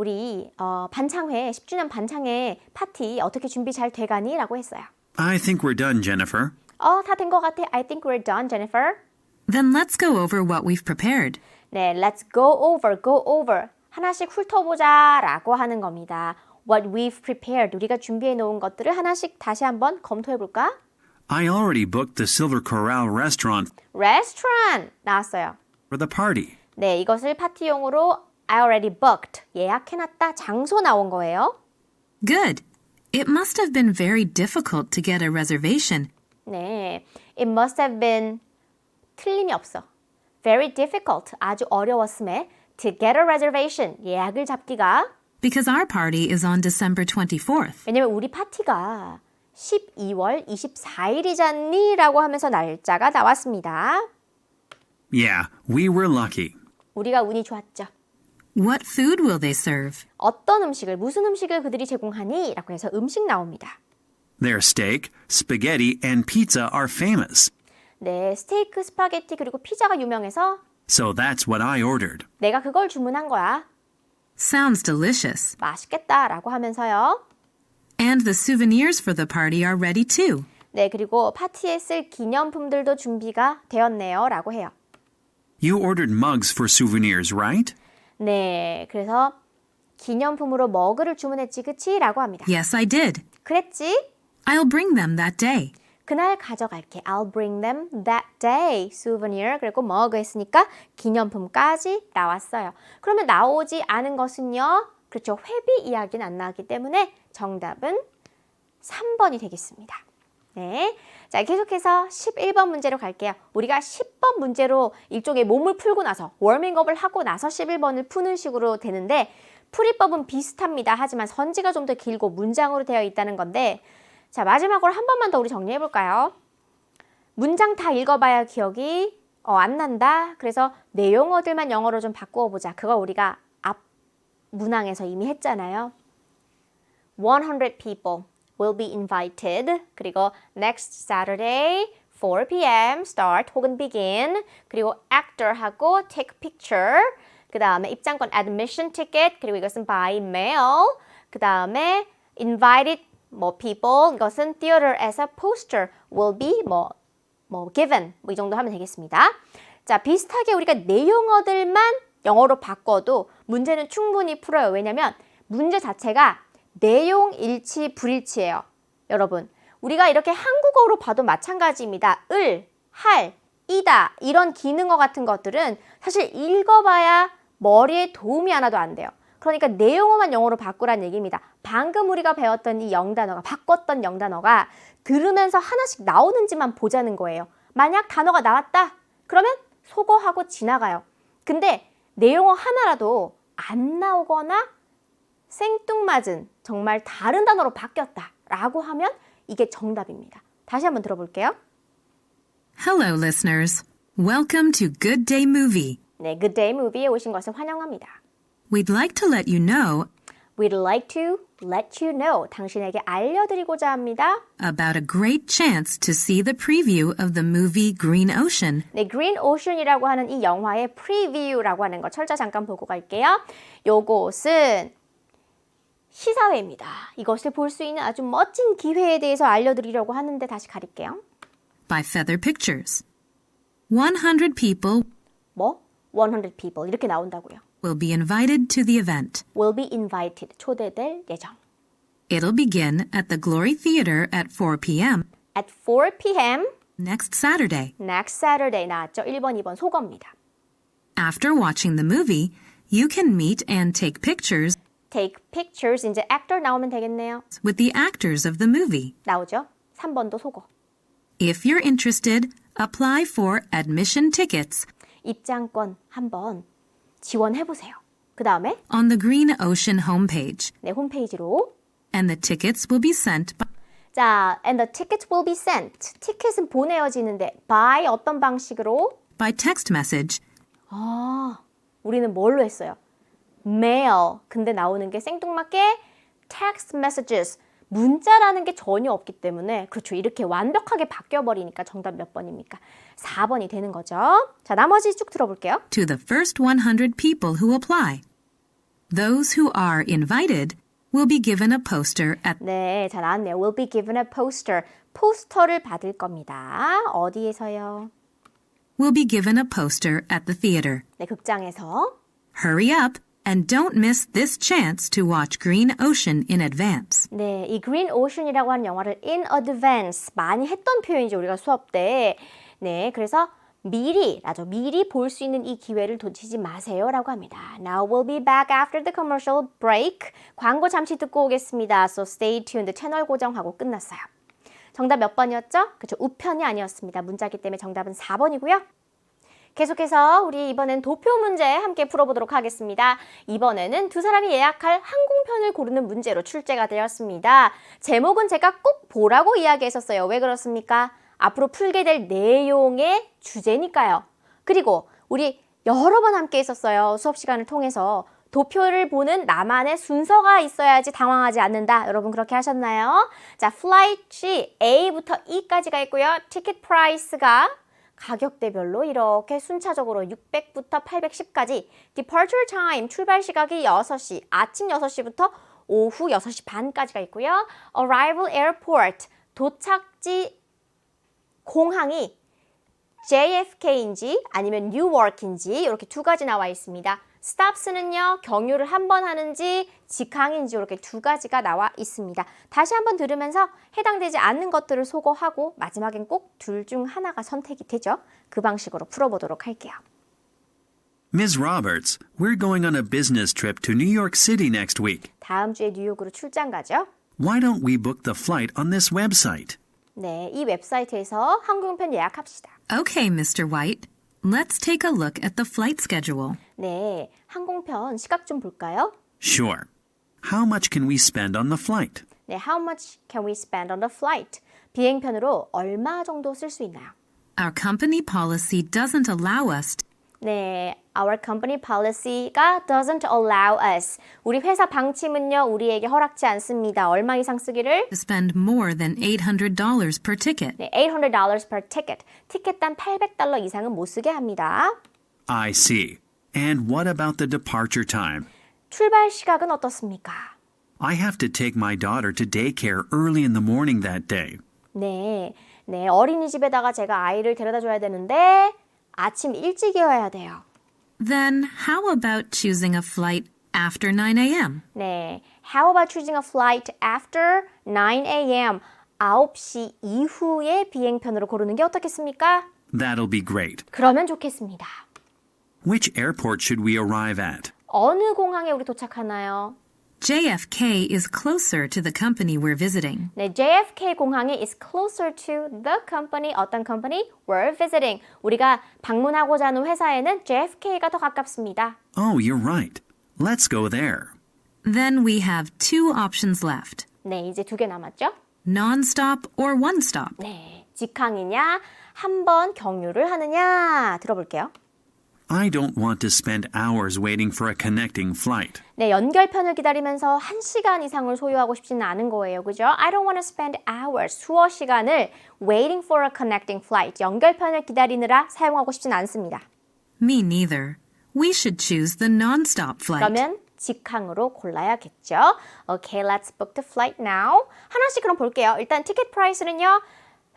우리 반창회 10주년 반창회 파티 어떻게 준비 잘 돼가니? 라고 했어요. I think we're done, Jennifer. 다 된 것 같아. I think we're done, Jennifer. Then let's go over what we've prepared. 네, let's go over. 하나씩 훑어보자 라고 하는 겁니다. What we've prepared. 우리가 준비해 놓은 것들을 하나씩 다시 한번 검토해 볼까? I already booked the Silver Corral restaurant Restaurant 나왔어요. for the party. 네, 이것을 파티용으로 I already booked. 예약해놨다. 장소 나온 거예요. Good. It must have been very difficult to get a reservation. 네, it must have been 틀림이 없어. Very difficult. 아주 어려웠음에 to get a reservation. 예약을 잡기가 Because our party is on December 24th. 왜냐면 우리 파티가 12월 24일이잖니? 라고 하면서 날짜가 나왔습니다. Yeah, we were lucky. 우리가 운이 좋았죠. What food will they serve? 어떤 음식을, 무슨 음식을 그들이 제공하니? 라고 해서 음식 나옵니다. Their steak, spaghetti, and pizza are famous. 네, 스테이크, 스파게티 그리고 피자가 유명해서 So that's what I ordered. 내가 그걸 주문한 거야. Sounds delicious. 맛있겠다 라고 하면서요. And the souvenirs for the party are ready too. 네, 그리고 파티에 쓸 기념품들도 준비가 되었네요 라고 해요. You ordered mugs for souvenirs, right? 네, 그래서 기념품으로 머그를 주문했지, 그치? 라고 합니다. Yes, I did. 그랬지? I'll bring them that day. 그날 가져갈게. I'll bring them that day. souvenir 그리고 머그 했으니까 기념품까지 나왔어요. 그러면 나오지 않은 것은요. 그렇죠. 회비 이야기는 안 나왔기 때문에 정답은 3번이 되겠습니다. 네. 자, 계속해서 11번 문제로 갈게요. 우리가 10번 문제로 일종의 몸을 풀고 나서 워밍업을 하고 나서 11번을 푸는 식으로 되는데 풀이법은 비슷합니다. 하지만 선지가 좀 더 길고 문장으로 되어 있다는 건데 자, 마지막으로 한 번만 더 우리 정리해 볼까요? 문장 다 읽어봐야 기억이 안 난다. 그래서 내용어들만 영어로 좀 바꾸어 보자. 그거 우리가 앞 문항에서 이미 했잖아요. 100 people will be invited. 그리고 next Saturday 4 p.m. start 혹은 begin. 그리고 actor하고 take picture. 그 다음에 입장권 admission ticket. 그리고 이것은 by mail. 그 다음에 invited people 이것은 theater에서 poster will be given 이 정도 하면 되겠습니다. 자, 비슷하게 우리가 내용어들만 영어로 바꿔도 문제는 충분히 풀어요. 왜냐면 문제 자체가 내용 일치 불일치예요. 여러분, 우리가 이렇게 한국어로 봐도 마찬가지입니다. 을, 할, 이다 이런 기능어 같은 것들은 사실 읽어봐야 머리에 도움이 하나도 안 돼요. 그러니까 내용어만 영어로 바꾸란 얘기입니다. 방금 우리가 배웠던 이 영단어가 바꿨던 영단어가 들으면서 하나씩 나오는지만 보자는 거예요. 만약 단어가 나왔다 그러면 소거하고 지나가요. 근데 내용어 하나라도 안 나오거나 생뚱맞은 정말 다른 단어로 바뀌었다 라고 하면 이게 정답입니다. 다시 한번 들어볼게요. Hello, listeners. Welcome to Good Day Movie. 네, Good Day Movie에 오신 것을 환영합니다. We'd like to let you know We'd like to let you know. 당신에게 알려드리고자 합니다. about a great chance to see the preview of the movie Green Ocean. 네, Green Ocean이라고 하는 이 영화의 프리뷰라고 하는 거 철자 잠깐 보고 갈게요. 요것은 시사회입니다. 이것을 볼 수 있는 아주 멋진 기회에 대해서 알려드리려고 하는데 다시 가릴게요. By Feather Pictures. 100 people 100 people 이렇게 나온다고요. will be invited to the event. Will be invited. 초대될 예정. It'll begin at the Glory Theater at 4 p.m. At 4 p.m. next Saturday. Next Saturday 나왔죠. 1번, 2번 소거입니다. After watching the movie, you can meet and take pictures Take pictures. 이제 actor 나오면 되겠네요. with the actors of the movie. 나오죠. 3번도 소거. If you're interested, apply for admission tickets 입장권 한번 지원해보세요. 그 다음에 on the Green Ocean homepage, 네, 홈페이지로 and the tickets will be sent 자, and the tickets will be sent. 티켓은 보내어지는데 by 어떤 방식으로? by text message 우리는 뭘로 했어요? mail. 근데 나오는 게 생뚱맞게 text messages. 문자라는 게 전혀 없기 때문에 그렇죠. 이렇게 완벽하게 바뀌어버리니까 정답 몇 번입니까? 4번이 되는 거죠. 자, 나머지 쭉 들어볼게요. to the first 100 people who apply. Those who are invited will be given a poster at 네, 잘 나왔네요. Will be given a poster. 포스터를 받을 겁니다. 어디에서요? will be given a poster at the theater. 네, 극장에서. Hurry up and don't miss this chance to watch Green Ocean in advance. 네, 이 Green Ocean이라고 하는 영화를 in advance 많이 했던 표현이죠. 우리가 수업 때. 네, 그래서 미리 볼 수 있는 이 기회를 놓치지 마세요라고 합니다. Now we'll be back after the commercial break. 광고 잠시 듣고 오겠습니다. So stay tuned. 채널 고정하고 끝났어요. 정답 몇 번이었죠? 그렇죠. 우편이 아니었습니다. 문자기 때문에 정답은 4번이고요. 계속해서 우리 이번엔 도표 문제 함께 풀어보도록 하겠습니다. 이번에는 두 사람이 예약할 항공편을 고르는 문제로 출제가 되었습니다. 제목은 제가 꼭 보라고 이야기했었어요. 왜 그렇습니까? 앞으로 풀게 될 내용의 주제니까요. 그리고 우리 여러 번 함께 했었어요. 수업 시간을 통해서. 도표를 보는 나만의 순서가 있어야지 당황하지 않는다. 여러분 그렇게 하셨나요? 자, 플라이트 A부터 E까지가 있고요. 티켓 프라이스가 가격대별로 이렇게 순차적으로 600부터 810까지 Departure time, 출발 시각이 6시, 아침 6시부터 오후 6시 반까지가 있고요. Arrival airport, 도착지 공항이 JFK인지 아니면 Newark인지 이렇게 두 가지 나와 있습니다. Stops는요, 경유를 한 번 하는지 직항인지 이렇게 두 가지가 나와 있습니다. 다시 한번 들으면서 해당되지 않는 것들을 소거하고 마지막엔 꼭 둘 중 하나가 선택이 되죠. 그 방식으로 풀어보도록 할게요. Ms. Roberts, we're going on a business trip to New York City next week. 다음 주에 뉴욕으로 출장 가죠. Why don't we book the flight on this website? 네, 이 웹사이트에서 항공편 예약합시다. Okay, Mr. White. Let's take a look at the flight schedule. 네, 항공편 시각 좀 볼까요? Sure. How much can we spend on the flight? 네, how much can we spend on the flight? 비행편으로 얼마 정도 쓸 수 있나요? Our company policy doesn't allow us 네, our company policy가 doesn't allow us. 우리 회사 방침은요, 우리에게 허락지 않습니다. 얼마 이상 쓰기를? to spend more than $800 per ticket. 네, $800 per ticket. 티켓단 $800 이상은 못 쓰게 합니다. I see. And what about the departure time? 출발 시각은 어떻습니까? I have to take my daughter to daycare early in the morning that day. 네, 어린이집에다가 제가 아이를 데려다 줘야 되는데 아침 일찍이어야 돼요. Then how about choosing a flight after 9 a.m.? 네, how about choosing a flight after 9 a.m. 9시 이후의 비행편으로 고르는 게 어떻겠습니까? That'll be great. 그러면 좋겠습니다. Which airport should we arrive at? 어느 공항에 우리 도착하나요? JFK is closer to the company we're visiting. 네, JFK 공항이 is closer to the company. 어떤 company? We're visiting. 우리가 방문하고자 하는 회사에는 JFK가 더 가깝습니다. Oh, you're right. Let's go there. Then we have two options left. 네, 이제 두 개 남았죠? Non-stop or one-stop. 네, 직항이냐, 한 번 경유를 하느냐 들어볼게요. I don't want to spend hours waiting for a connecting flight. 네, 연결편을 기다리면서 1시간 이상을 소요하고 싶지는 않은 거예요. 그죠? I don't want to spend hours, 수어 시간을 waiting for a connecting flight, 연결편을 기다리느라 사용하고 싶지는 않습니다. Me neither. We should choose the non-stop flight. 그러면 직항으로 골라야겠죠. Okay, let's book the flight now. 하나씩 그럼 볼게요. 일단 티켓 프라이스는요.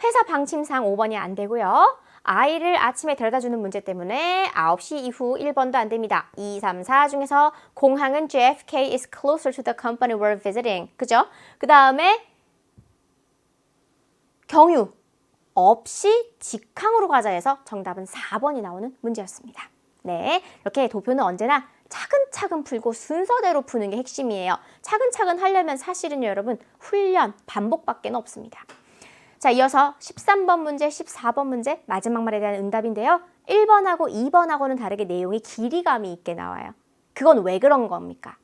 회사 방침상 5번이 안 되고요. 아이를 아침에 데려다주는 문제 때문에 9시 이후 1번도 안 됩니다. 2, 3, 4 중에서 공항은 JFK is closer to the company we're visiting. 그죠? 그 다음에 경유 없이 직항으로 가자 해서 정답은 4번이 나오는 문제였습니다. 네, 이렇게 도표는 언제나 차근차근 풀고 순서대로 푸는 게 핵심이에요. 차근차근 하려면 사실은 여러분 훈련, 반복밖에 없습니다. 자, 이어서 13번 문제, 14번 문제 마지막 말에 대한 응답인데요. 1번하고 2번하고는 다르게 내용이 길이감이 있게 나와요. 그건 왜 그런 겁니까?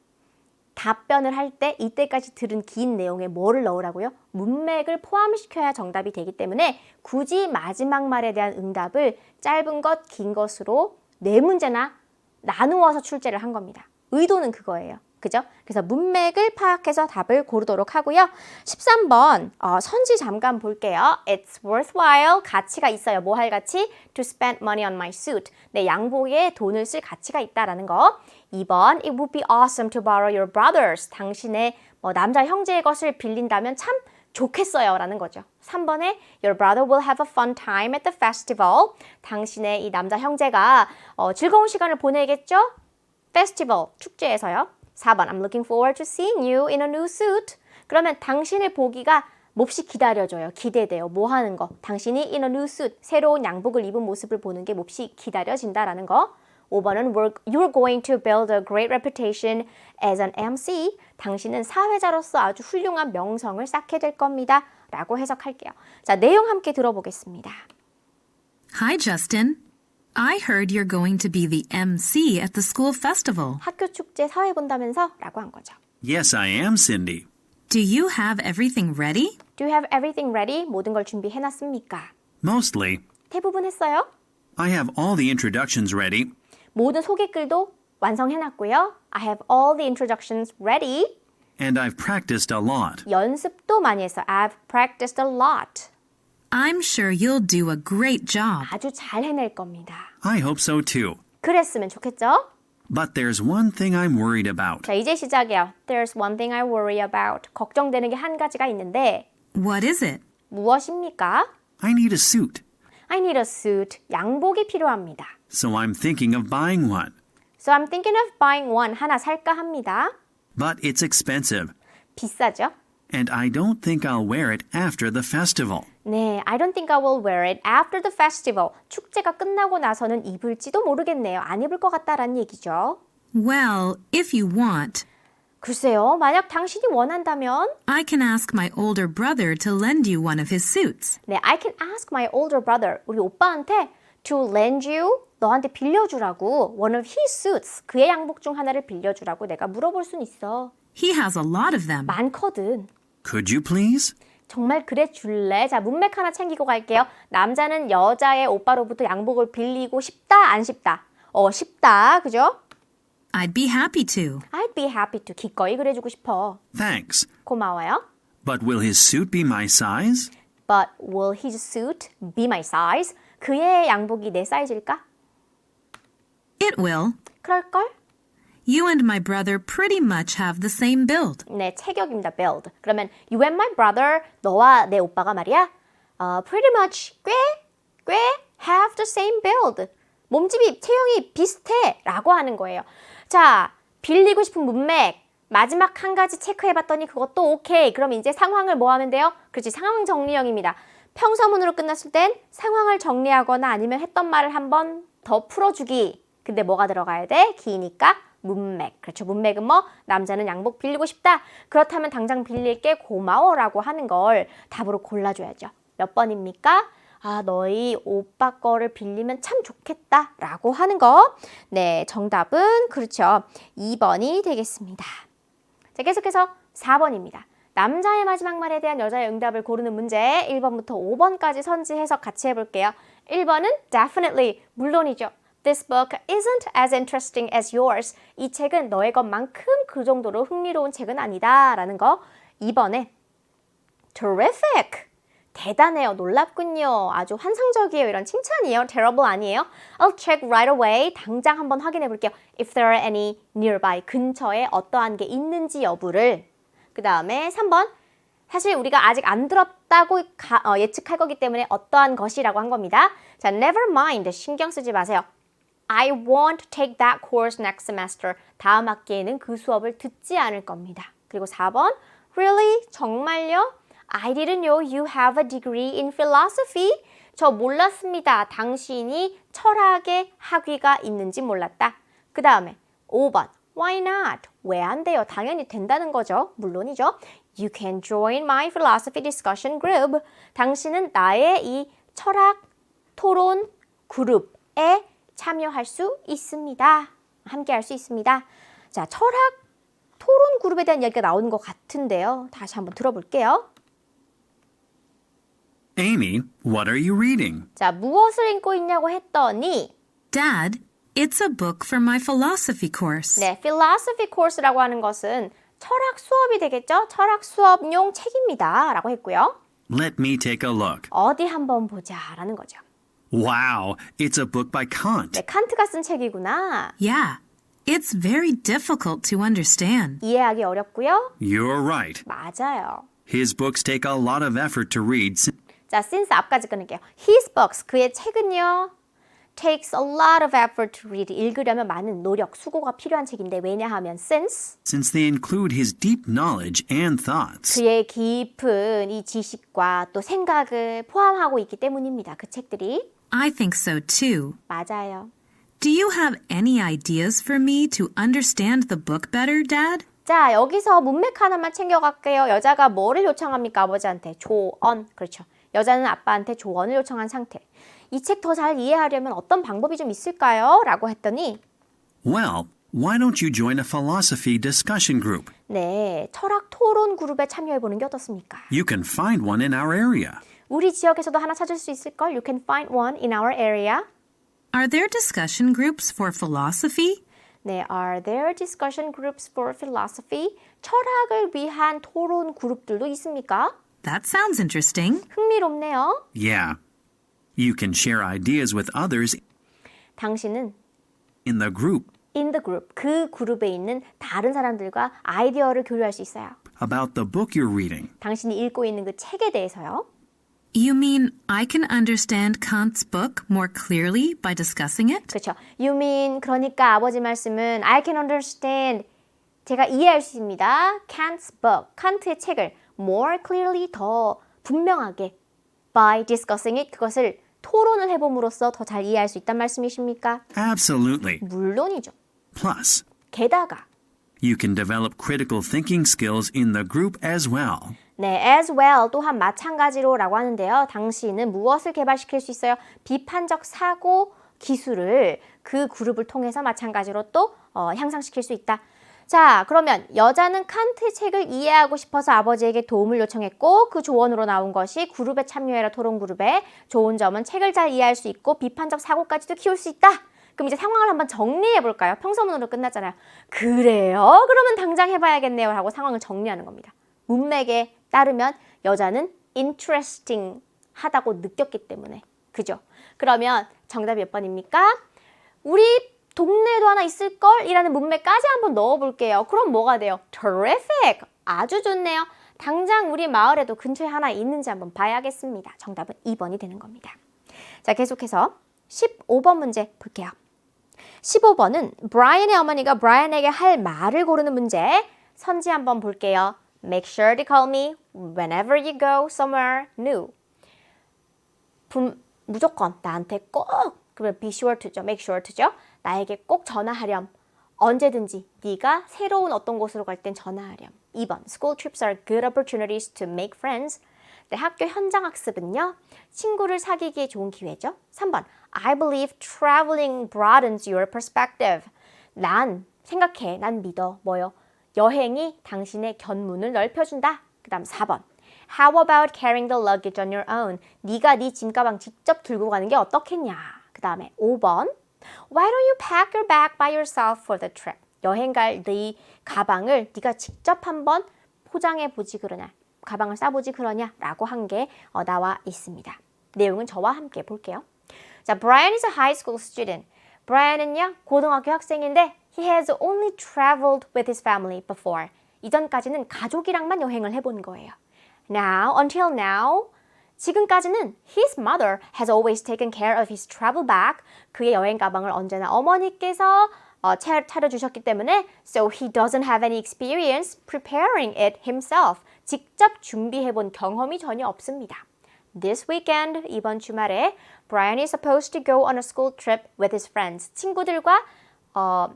답변을 할 때 이때까지 들은 긴 내용에 뭐를 넣으라고요? 문맥을 포함시켜야 정답이 되기 때문에 굳이 마지막 말에 대한 응답을 짧은 것, 긴 것으로 네 문제나 나누어서 출제를 한 겁니다. 의도는 그거예요. 그죠? 그래서 문맥을 파악해서 답을 고르도록 하고요. 13번 선지 잠깐 볼게요. It's worthwhile. 가치가 있어요. 뭐 할 가치? To spend money on my suit. 내 양복에 돈을 쓸 가치가 있다라는 거. 2번 It would be awesome to borrow your brother's. 당신의 남자 형제의 것을 빌린다면 참 좋겠어요 라는 거죠. 3번에 Your brother will have a fun time at the festival. 당신의 이 남자 형제가 즐거운 시간을 보내겠죠? Festival, 축제에서요. 4번 I'm looking forward to seeing you in a new suit. 그러면 당신을 보기가 몹시 기다려져요. 기대돼요. 뭐 하는 거? 당신이 in a new suit, 새로운 양복을 입은 모습을 보는 게 몹시 기다려진다라는 거. 5번은 You're going to build a great reputation as an MC. 당신은 사회자로서 아주 훌륭한 명성을 쌓게 될 겁니다. 라고 해석할게요. 자, 내용 함께 들어보겠습니다. Hi, Justin. I heard you're going to be the MC at the school festival. 학교 축제 사회 본다면서? 라고 한 거죠. Yes, I am, Cindy. Do you have everything ready? Do you have everything ready? 모든 걸 준비해놨습니까? Mostly. 대부분 했어요. I have all the introductions ready. 모든 소개글도 완성해놨고요. I have all the introductions ready. And I've practiced a lot. 연습도 많이 했어요. I've practiced a lot. I'm sure you'll do a great job. 아주 잘 해낼 겁니다. I hope so too. 그랬으면 좋겠죠? But there's one thing I'm worried about. 자, 이제 시작이에요. There's one thing I worry about. 걱정되는 게 한 가지가 있는데 What is it? 무엇입니까? I need a suit. I need a suit. 양복이 필요합니다. So I'm thinking of buying one. So I'm thinking of buying one. 하나 살까 합니다. But it's expensive. 비싸죠? And I don't think I'll wear it after the festival. 네, I don't think I will wear it after the festival. 축제가 끝나고 나서는 입을지도 모르겠네요. 안 입을 것 같다라는 얘기죠. Well, if you want, 글쎄요, 만약 당신이 원한다면 I can ask my older brother to lend you one of his suits. 네, I can ask my older brother, 우리 오빠한테 to lend you, 너한테 빌려주라고 one of his suits, 그의 양복 중 하나를 빌려주라고 내가 물어볼 순 있어. He has a lot of them. 많거든. Could you please? 정말 그래 줄래? 자, 문맥 하나 챙기고 갈게요. 남자는 여자의 오빠로부터 양복을 빌리고 싶다, 안 싶다? 싶다, 그죠? I'd be happy to. I'd be happy to. 기꺼이 그래주고 싶어. Thanks. 고마워요. But will his suit be my size? But will his suit be my size? 그의 양복이 내 사이즈일까? It will. 그럴걸? You and my brother pretty much have the same build. 네, 체격입니다. build. 그러면 you and my brother, 너와 내 오빠가 말이야. pretty much 꽤 have the same build. 몸집이, 체형이 비슷해 라고 하는 거예요. 자, 빌리고 싶은 문맥. 마지막 한 가지 체크해봤더니 그것도 오케이. 그럼 이제 상황을 뭐 하면 돼요? 그렇지, 상황 정리형입니다. 평서문으로 끝났을 땐 상황을 정리하거나 아니면 했던 말을 한번 더 풀어주기. 근데 뭐가 들어가야 돼? 기니까 문맥. 그렇죠. 문맥은 뭐? 남자는 양복 빌리고 싶다. 그렇다면 당장 빌릴게 고마워라고 하는 걸 답으로 골라줘야죠. 몇 번입니까? 너희 오빠 거를 빌리면 참 좋겠다 라고 하는 거. 네, 정답은 그렇죠. 2번이 되겠습니다. 자, 계속해서 4번입니다. 남자의 마지막 말에 대한 여자의 응답을 고르는 문제 1번부터 5번까지 선지 해석 같이 해볼게요. 1번은 definitely, 물론이죠. This book isn't as interesting as yours. 이 책은 너의 것만큼 그 정도로 흥미로운 책은 아니다 라는 거. 2번에 terrific, 대단해요, 놀랍군요, 아주 환상적이에요 이런 칭찬이에요. terrible 아니에요. I'll check right away. 당장 한번 확인해 볼게요. If there are any nearby, 근처에 어떠한 게 있는지 여부를. 그 다음에 3번, 사실 우리가 아직 안 들었다고 예측할 거기 때문에 어떠한 것이라고 한 겁니다. 자, never mind, 신경 쓰지 마세요. I won't take that course next semester. 다음 학기에는 그 수업을 듣지 않을 겁니다. 그리고 4번, really? 정말요? I didn't know you have a degree in philosophy. 저 몰랐습니다. 당신이 철학의 학위가 있는지 몰랐다. 그 다음에 5번, why not? 왜 안 돼요? 당연히 된다는 거죠. 물론이죠. You can join my philosophy discussion group. 당신은 나의 이 철학 토론 그룹에 참여할 수 있습니다. 함께 할 수 있습니다. 자, 철학 토론 그룹에 대한 이야기가 나오는 것 같은데요. 다시 한번 들어볼게요. Amy, what are you reading? 자, 무엇을 읽고 있냐고 했더니 Dad, It's a book for my philosophy course. 네, philosophy course라고 하는 것은 철학 수업이 되겠죠? 철학 수업용 책입니다. 라고 했고요. Let me take a look. 어디 한번 보자 라는 거죠. Wow, it's a book by Kant. 네, 칸트가 쓴 책이구나. Yeah, it's very difficult to understand. 이해하기 어렵고요. You're right. 맞아요. His books take a lot of effort to read. 자, since 앞까지 끊을게요. His books, 그의 책은요. takes a lot of effort to read. 읽으려면 많은 노력, 수고가 필요한 책인데 왜냐하면 since They include his deep knowledge and thoughts. 그의 깊은 이 지식과 또 생각을 포함하고 있기 때문입니다. 그 책들이. I think so too. 맞아요. Do you have any ideas for me to understand the book better, Dad? 자, 여기서 문맥 하나만 챙겨갈게요. 여자가 뭐를 요청합니까? 아버지한테. 조언. 그렇죠. 여자는 아빠한테 조언을 요청한 상태. 이 책 더 잘 이해하려면 어떤 방법이 좀 있을까요? 라고 했더니 Well, why don't you join a philosophy discussion group? 네, 철학 토론 그룹에 참여해보는 게 어떻습니까? You can find one in our area. 우리 지역에서도 하나 찾을 수 있을걸? You can find one in our area. Are there discussion groups for philosophy? 네, are there discussion groups for philosophy? 철학을 위한 토론 그룹들도 있습니까? That sounds interesting. 흥미롭네요. Yeah. You can share ideas with others 당신은 in the group in the group, 그 그룹에 있는 다른 사람들과 아이디어를 교류할 수 있어요. about the book you're reading. 당신이 읽고 있는 그 책에 대해서요. You mean I can understand Kant's book more clearly by discussing it? 그렇죠. You mean, 그러니까 아버지 말씀은 I can understand, 제가 이해할 수 있습니다. Kant's book, 칸트의 책을 more clearly, 더 분명하게 by discussing it, 그것을 토론을 해봄으로써 더 잘 이해할 수 있단 말씀이십니까? Absolutely. 물론이죠. Plus, 게다가 you can develop critical thinking skills in the group as well. 네, as well 또한 마찬가지로 라고 하는데요. 당신은 무엇을 개발시킬 수 있어요? 비판적 사고 기술을 그 그룹을 통해서 마찬가지로 또 향상시킬 수 있다. 자, 그러면 여자는 칸트 책을 이해하고 싶어서 아버지에게 도움을 요청했고 그 조언으로 나온 것이 그룹에 참여해라 토론 그룹의 좋은 점은 책을 잘 이해할 수 있고 비판적 사고까지도 키울 수 있다. 그럼 이제 상황을 한번 정리해 볼까요? 평서문으로 끝났잖아요. 그래요? 그러면 당장 해봐야겠네요. 하고 상황을 정리하는 겁니다. 문맥에 따르면 여자는 interesting 하다고 느꼈기 때문에. 그죠? 그러면 정답이 몇 번입니까? 우리 동네에도 하나 있을걸? 이라는 문맥까지 한번 넣어볼게요. 그럼 뭐가 돼요? Terrific! 아주 좋네요. 당장 우리 마을에도 근처에 하나 있는지 한번 봐야겠습니다. 정답은 2번이 되는 겁니다. 자, 계속해서 15번 문제 볼게요. 15번은 브라이언의 어머니가 브라이언에게 할 말을 고르는 문제. 선지 한번 볼게요. Make sure to call me whenever you go somewhere new. 무조건 나한테 꼭, 그러면 be sure to죠. make sure to죠. 나에게 꼭 전화하렴. 언제든지 네가 새로운 어떤 곳으로 갈 땐 전화하렴. 2번, school trips are good opportunities to make friends. 네, 학교 현장 학습은요, 친구를 사귀기에 좋은 기회죠. 3번, I believe traveling broadens your perspective. 난 생각해, 난 믿어. 뭐요? 여행이 당신의 견문을 넓혀준다. 그 다음 4번, How about carrying the luggage on your own? 네가 네 짐가방 직접 들고 가는 게 어떻겠냐. 그 다음에 5번, Why don't you pack your bag by yourself for the trip? 여행 갈 네 가방을 네가 직접 한번 포장해 보지 그러냐, 가방을 싸보지 그러냐 라고 한 게 나와 있습니다. 내용은 저와 함께 볼게요. 자, Brian is a high school student. 브라이언은요, 고등학교 학생인데 he has only traveled with his family before. 이전까지는 가족이랑만 여행을 해본 거예요. Until now, 지금까지는 his mother has always taken care of his travel bag. 그의 여행 가방을 언제나 어머니께서 차려주셨기 때문에 so he doesn't have any experience preparing it himself. 직접 준비해본 경험이 전혀 없습니다. This weekend, 이번 주말에 Brian is supposed to go on a school trip with his friends. 친구들과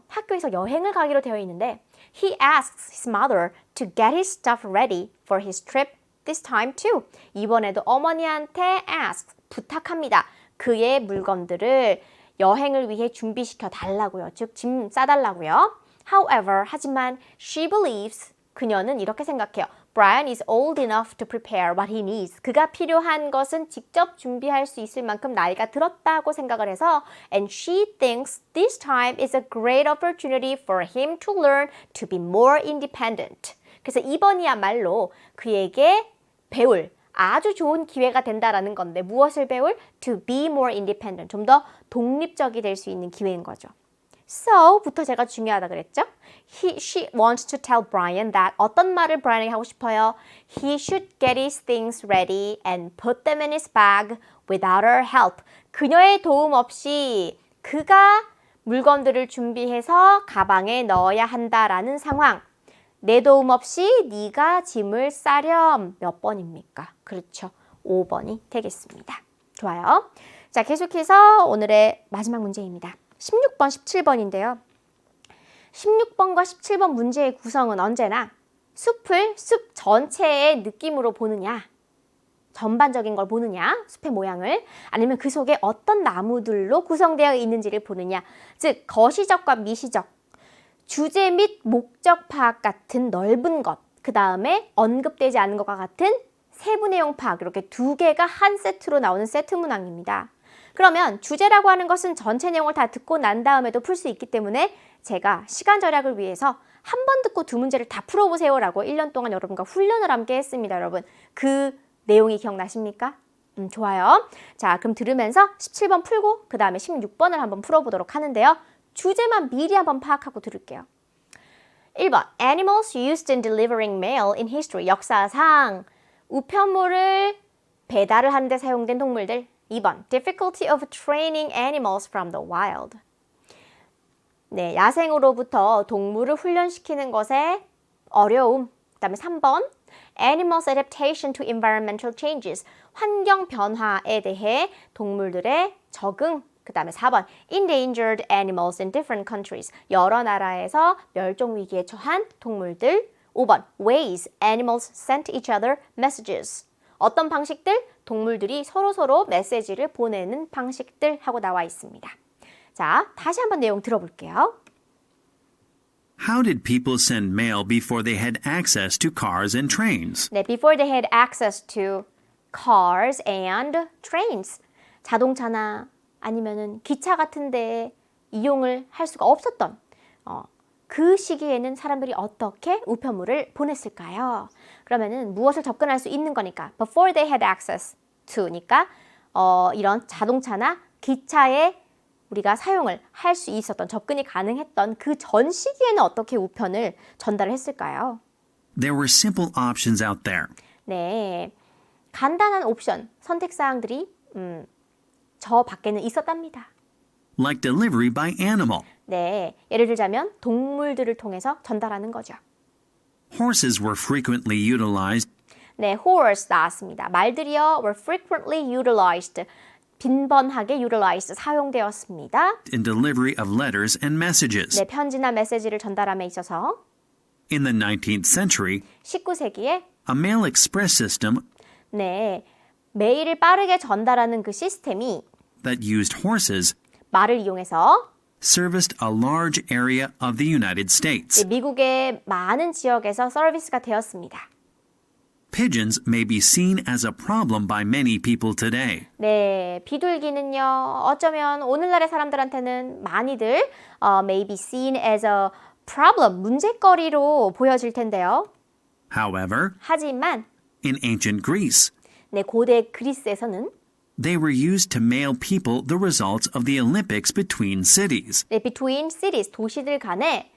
학교에서 여행을 가기로 되어 있는데 he asks his mother to get his stuff ready for his trip this time too. 이번에도 어머니한테 ask, 부탁합니다. 그의 물건들을 여행을 위해 준비시켜 달라고요. 즉, 짐 싸달라고요. However, 하지만 she believes, 그녀는 이렇게 생각해요. Brian is old enough to prepare what he needs. 그가 필요한 것은 직접 준비할 수 있을 만큼 나이가 들었다고 생각을 해서 and she thinks this time is a great opportunity for him to learn to be more independent. 그래서 이번이야말로 그에게 배울 아주 좋은 기회가 된다라는 건데 무엇을 배울? To be more independent. 좀 더 독립적이 될 수 있는 기회인 거죠. So 부터 제가 중요하다 그랬죠? She wants to tell Brian that 어떤 말을 Brian에게 하고 싶어요? He should get his things ready and put them in his bag without her help. 그녀의 도움 없이 그가 물건들을 준비해서 가방에 넣어야 한다라는 상황. 내 도움 없이 네가 짐을 싸렴. 몇 번입니까? 그렇죠. 5번이 되겠습니다. 좋아요. 자, 계속해서 오늘의 마지막 문제입니다. 16번, 17번인데요. 16번과 17번 문제의 구성은 언제나 숲을 숲 전체의 느낌으로 보느냐, 전반적인 걸 보느냐, 숲의 모양을, 아니면 그 속에 어떤 나무들로 구성되어 있는지를 보느냐, 즉 거시적과 미시적, 주제 및 목적 파악 같은 넓은 것, 그 다음에 언급되지 않은 것과 같은 세부 내용 파악, 이렇게 두 개가 한 세트로 나오는 세트 문항입니다. 그러면 주제라고 하는 것은 전체 내용을 다 듣고 난 다음에도 풀 수 있기 때문에 제가 시간 절약을 위해서 한 번 듣고 두 문제를 다 풀어보세요 라고 1년 동안 여러분과 훈련을 함께 했습니다. 여러분 그 내용이 기억나십니까? 좋아요. 자, 그럼 들으면서 17번 풀고 그 다음에 16번을 한번 풀어보도록 하는데요. 주제만 미리 한번 파악하고 들을게요. 1번 Animals used in delivering mail in history. 역사상 우편물을 배달을 하는 데 사용된 동물들. 2번 Difficulty of training animals from the wild. 네, 야생으로부터 동물을 훈련시키는 것에 어려움. 그 다음에 3번 Animals adaptation to environmental changes. 환경 변화에 대해 동물들의 적응. 그 다음에 4번 Endangered animals in different countries. 여러 나라에서 멸종 위기에 처한 동물들. 5번 Ways animals sent each other messages. 어떤 방식들? 동물들이 서로서로 메시지를 보내는 방식들 하고 나와 있습니다. 자, 다시 한번 내용 들어볼게요. How did people send mail before they had access to cars and trains? 네, before they had access to cars and trains. 자동차나 아니면은 기차 같은 데 이용을 할 수가 없었던 그 시기에는 사람들이 어떻게 우편물을 보냈을까요? 그러면은 무엇을 접근할 수 있는 거니까 before they had access to니까 이런 자동차나 기차에 우리가 사용을 할 수 있었던 접근이 가능했던 그 전 시기에는 어떻게 우편을 전달을 했을까요? There were simple options out there. 네, 간단한 옵션, 선택사항들이 저 밖에는 있었답니다. Like delivery by animal. 네, 예를 들자면 동물들을 통해서 전달하는 거죠. Horses were frequently utilized 네, horse 나왔습니다. 말들이요 were frequently utilized. 빈번하게 utilized, 사용되었습니다. in delivery of letters and messages. 네, 편지나 메시지를 전달함에 있어서 In the 19th century, 19세기에 a mail express system 네, 메일을 빠르게 전달하는 그 시스템이 that used horses 말을 이용해서 serviced a large area of the United States. 네, 미국의 많은 지역에서 서비스가 되었습니다. Pigeons may be seen as a problem by many people today. 네, 비둘기는요, 어쩌면 오늘날의 사람들한테는 많이들 may be seen as a problem, 문제거리로 보여질 텐데요. However, 하지만 in ancient Greece, 네, 고대 그리스에서는 they were used to mail people the results of the Olympics between cities. 네, between cities, 도시들 간에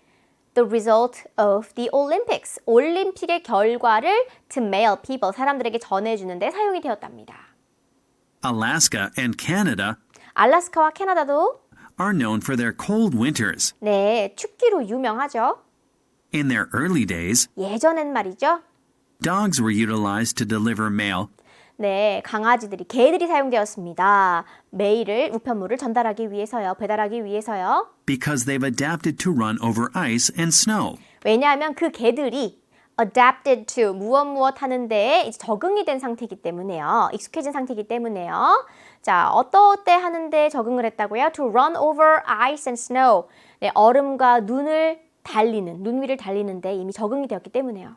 the result of the Olympics, 올림픽의 결과를 to mail people, 사람들에게 전해주는 데 사용이 되었답니다. Alaska and Canada 알래스카와 캐나다도 are known for their cold winters. 네, 춥기로 유명하죠. In their early days, 예전엔 말이죠. dogs were utilized to deliver mail, 네, 강아지들이, 개들이 사용되었습니다. 메일을, 우편물을 전달하기 위해서요, 배달하기 위해서요. because they've adapted to run over ice and snow. 왜냐하면 그 개들이 adapted to, 무엇 하는 데에 적응이 된 상태이기 때문에요. 익숙해진 상태이기 때문에요. 자, 어때 하는데 적응을 했다고요? To run over ice and snow. 네, 얼음과 눈을 달리는, 눈 위를 달리는데 이미 적응이 되었기 때문에요.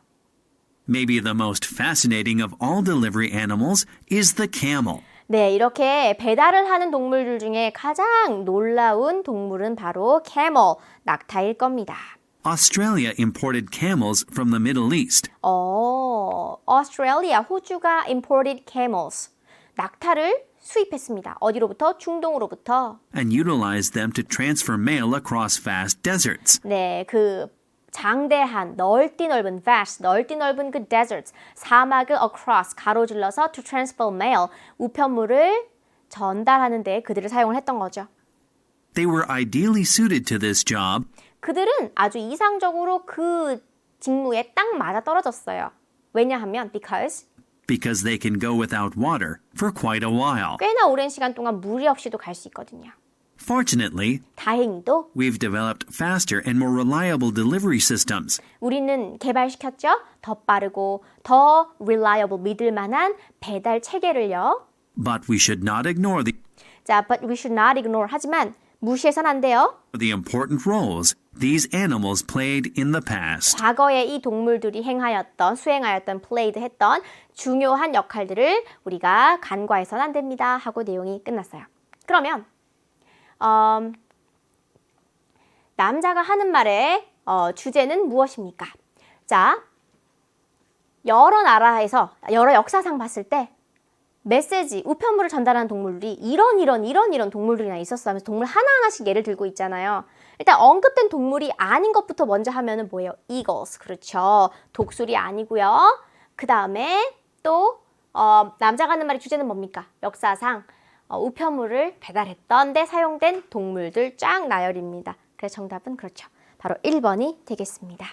Maybe the most fascinating of all delivery animals is the camel. 네, 이렇게 배달을 하는 동물들 중에 가장 놀라운 동물은 바로 camel, 낙타일 겁니다. Australia imported camels from the Middle East. 오스트레일리아, 호주가 imported camels, 낙타를 수입했습니다. 어디로부터? 중동으로부터. And utilized them to transfer mail across vast deserts. 네, 그 장대한, 넓디 넓은, vast, 넓디 넓은 그 deserts, 사막을 across, 가로질러서 to transfer mail, 우편물을 전달하는 데 그들을 사용을 했던 거죠. They were ideally suited to this job 그들은 아주 이상적으로 그 직무에 딱 맞아 떨어졌어요. 왜냐하면 because they can go without water for quite a while. 꽤나 오랜 시간 동안 물이 없이도 갈 수 있거든요. Fortunately, 다행히도 we've developed faster and more reliable delivery systems. 우리는 개발시켰죠. 더 빠르고 더 reliable, 믿을 만한 배달 체계를요. But we should not ignore 자, but we should not ignore. 하지만 무시해서는 안 돼요. the important roles these animals played in the past. 과거에 이 동물들이 수행하였던, played 했던 중요한 역할들을 우리가 간과해서는 안 됩니다. 하고 내용이 끝났어요. 그러면 남자가 하는 말의 주제는 무엇입니까? 자, 여러 나라에서 여러 역사상 봤을 때 메시지, 우편물을 전달하는 동물들이 이런 동물들이나 있었어 하면서 동물 하나하나씩 예를 들고 있잖아요. 일단 언급된 동물이 아닌 것부터 먼저 하면은 뭐예요? Eagles. 그렇죠. 독수리 아니고요. 그 다음에 또 남자가 하는 말의 주제는 뭡니까? 역사상 우편물을 배달했던 데 사용된 동물들 쫙 나열입니다. 그래서 정답은 그렇죠. 바로 1번이 되겠습니다.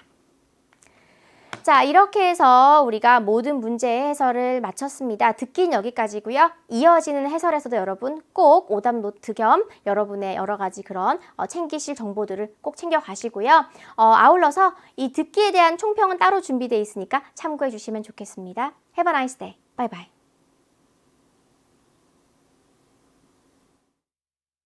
자, 이렇게 해서 우리가 모든 문제의 해설을 마쳤습니다. 듣기는 여기까지고요. 이어지는 해설에서도 여러분 꼭 오답 노트 겸 여러분의 여러 가지 그런 챙기실 정보들을 꼭 챙겨가시고요. 아울러서 이 듣기에 대한 총평은 따로 준비되어 있으니까 참고해 주시면 좋겠습니다. Have a nice day. Bye bye.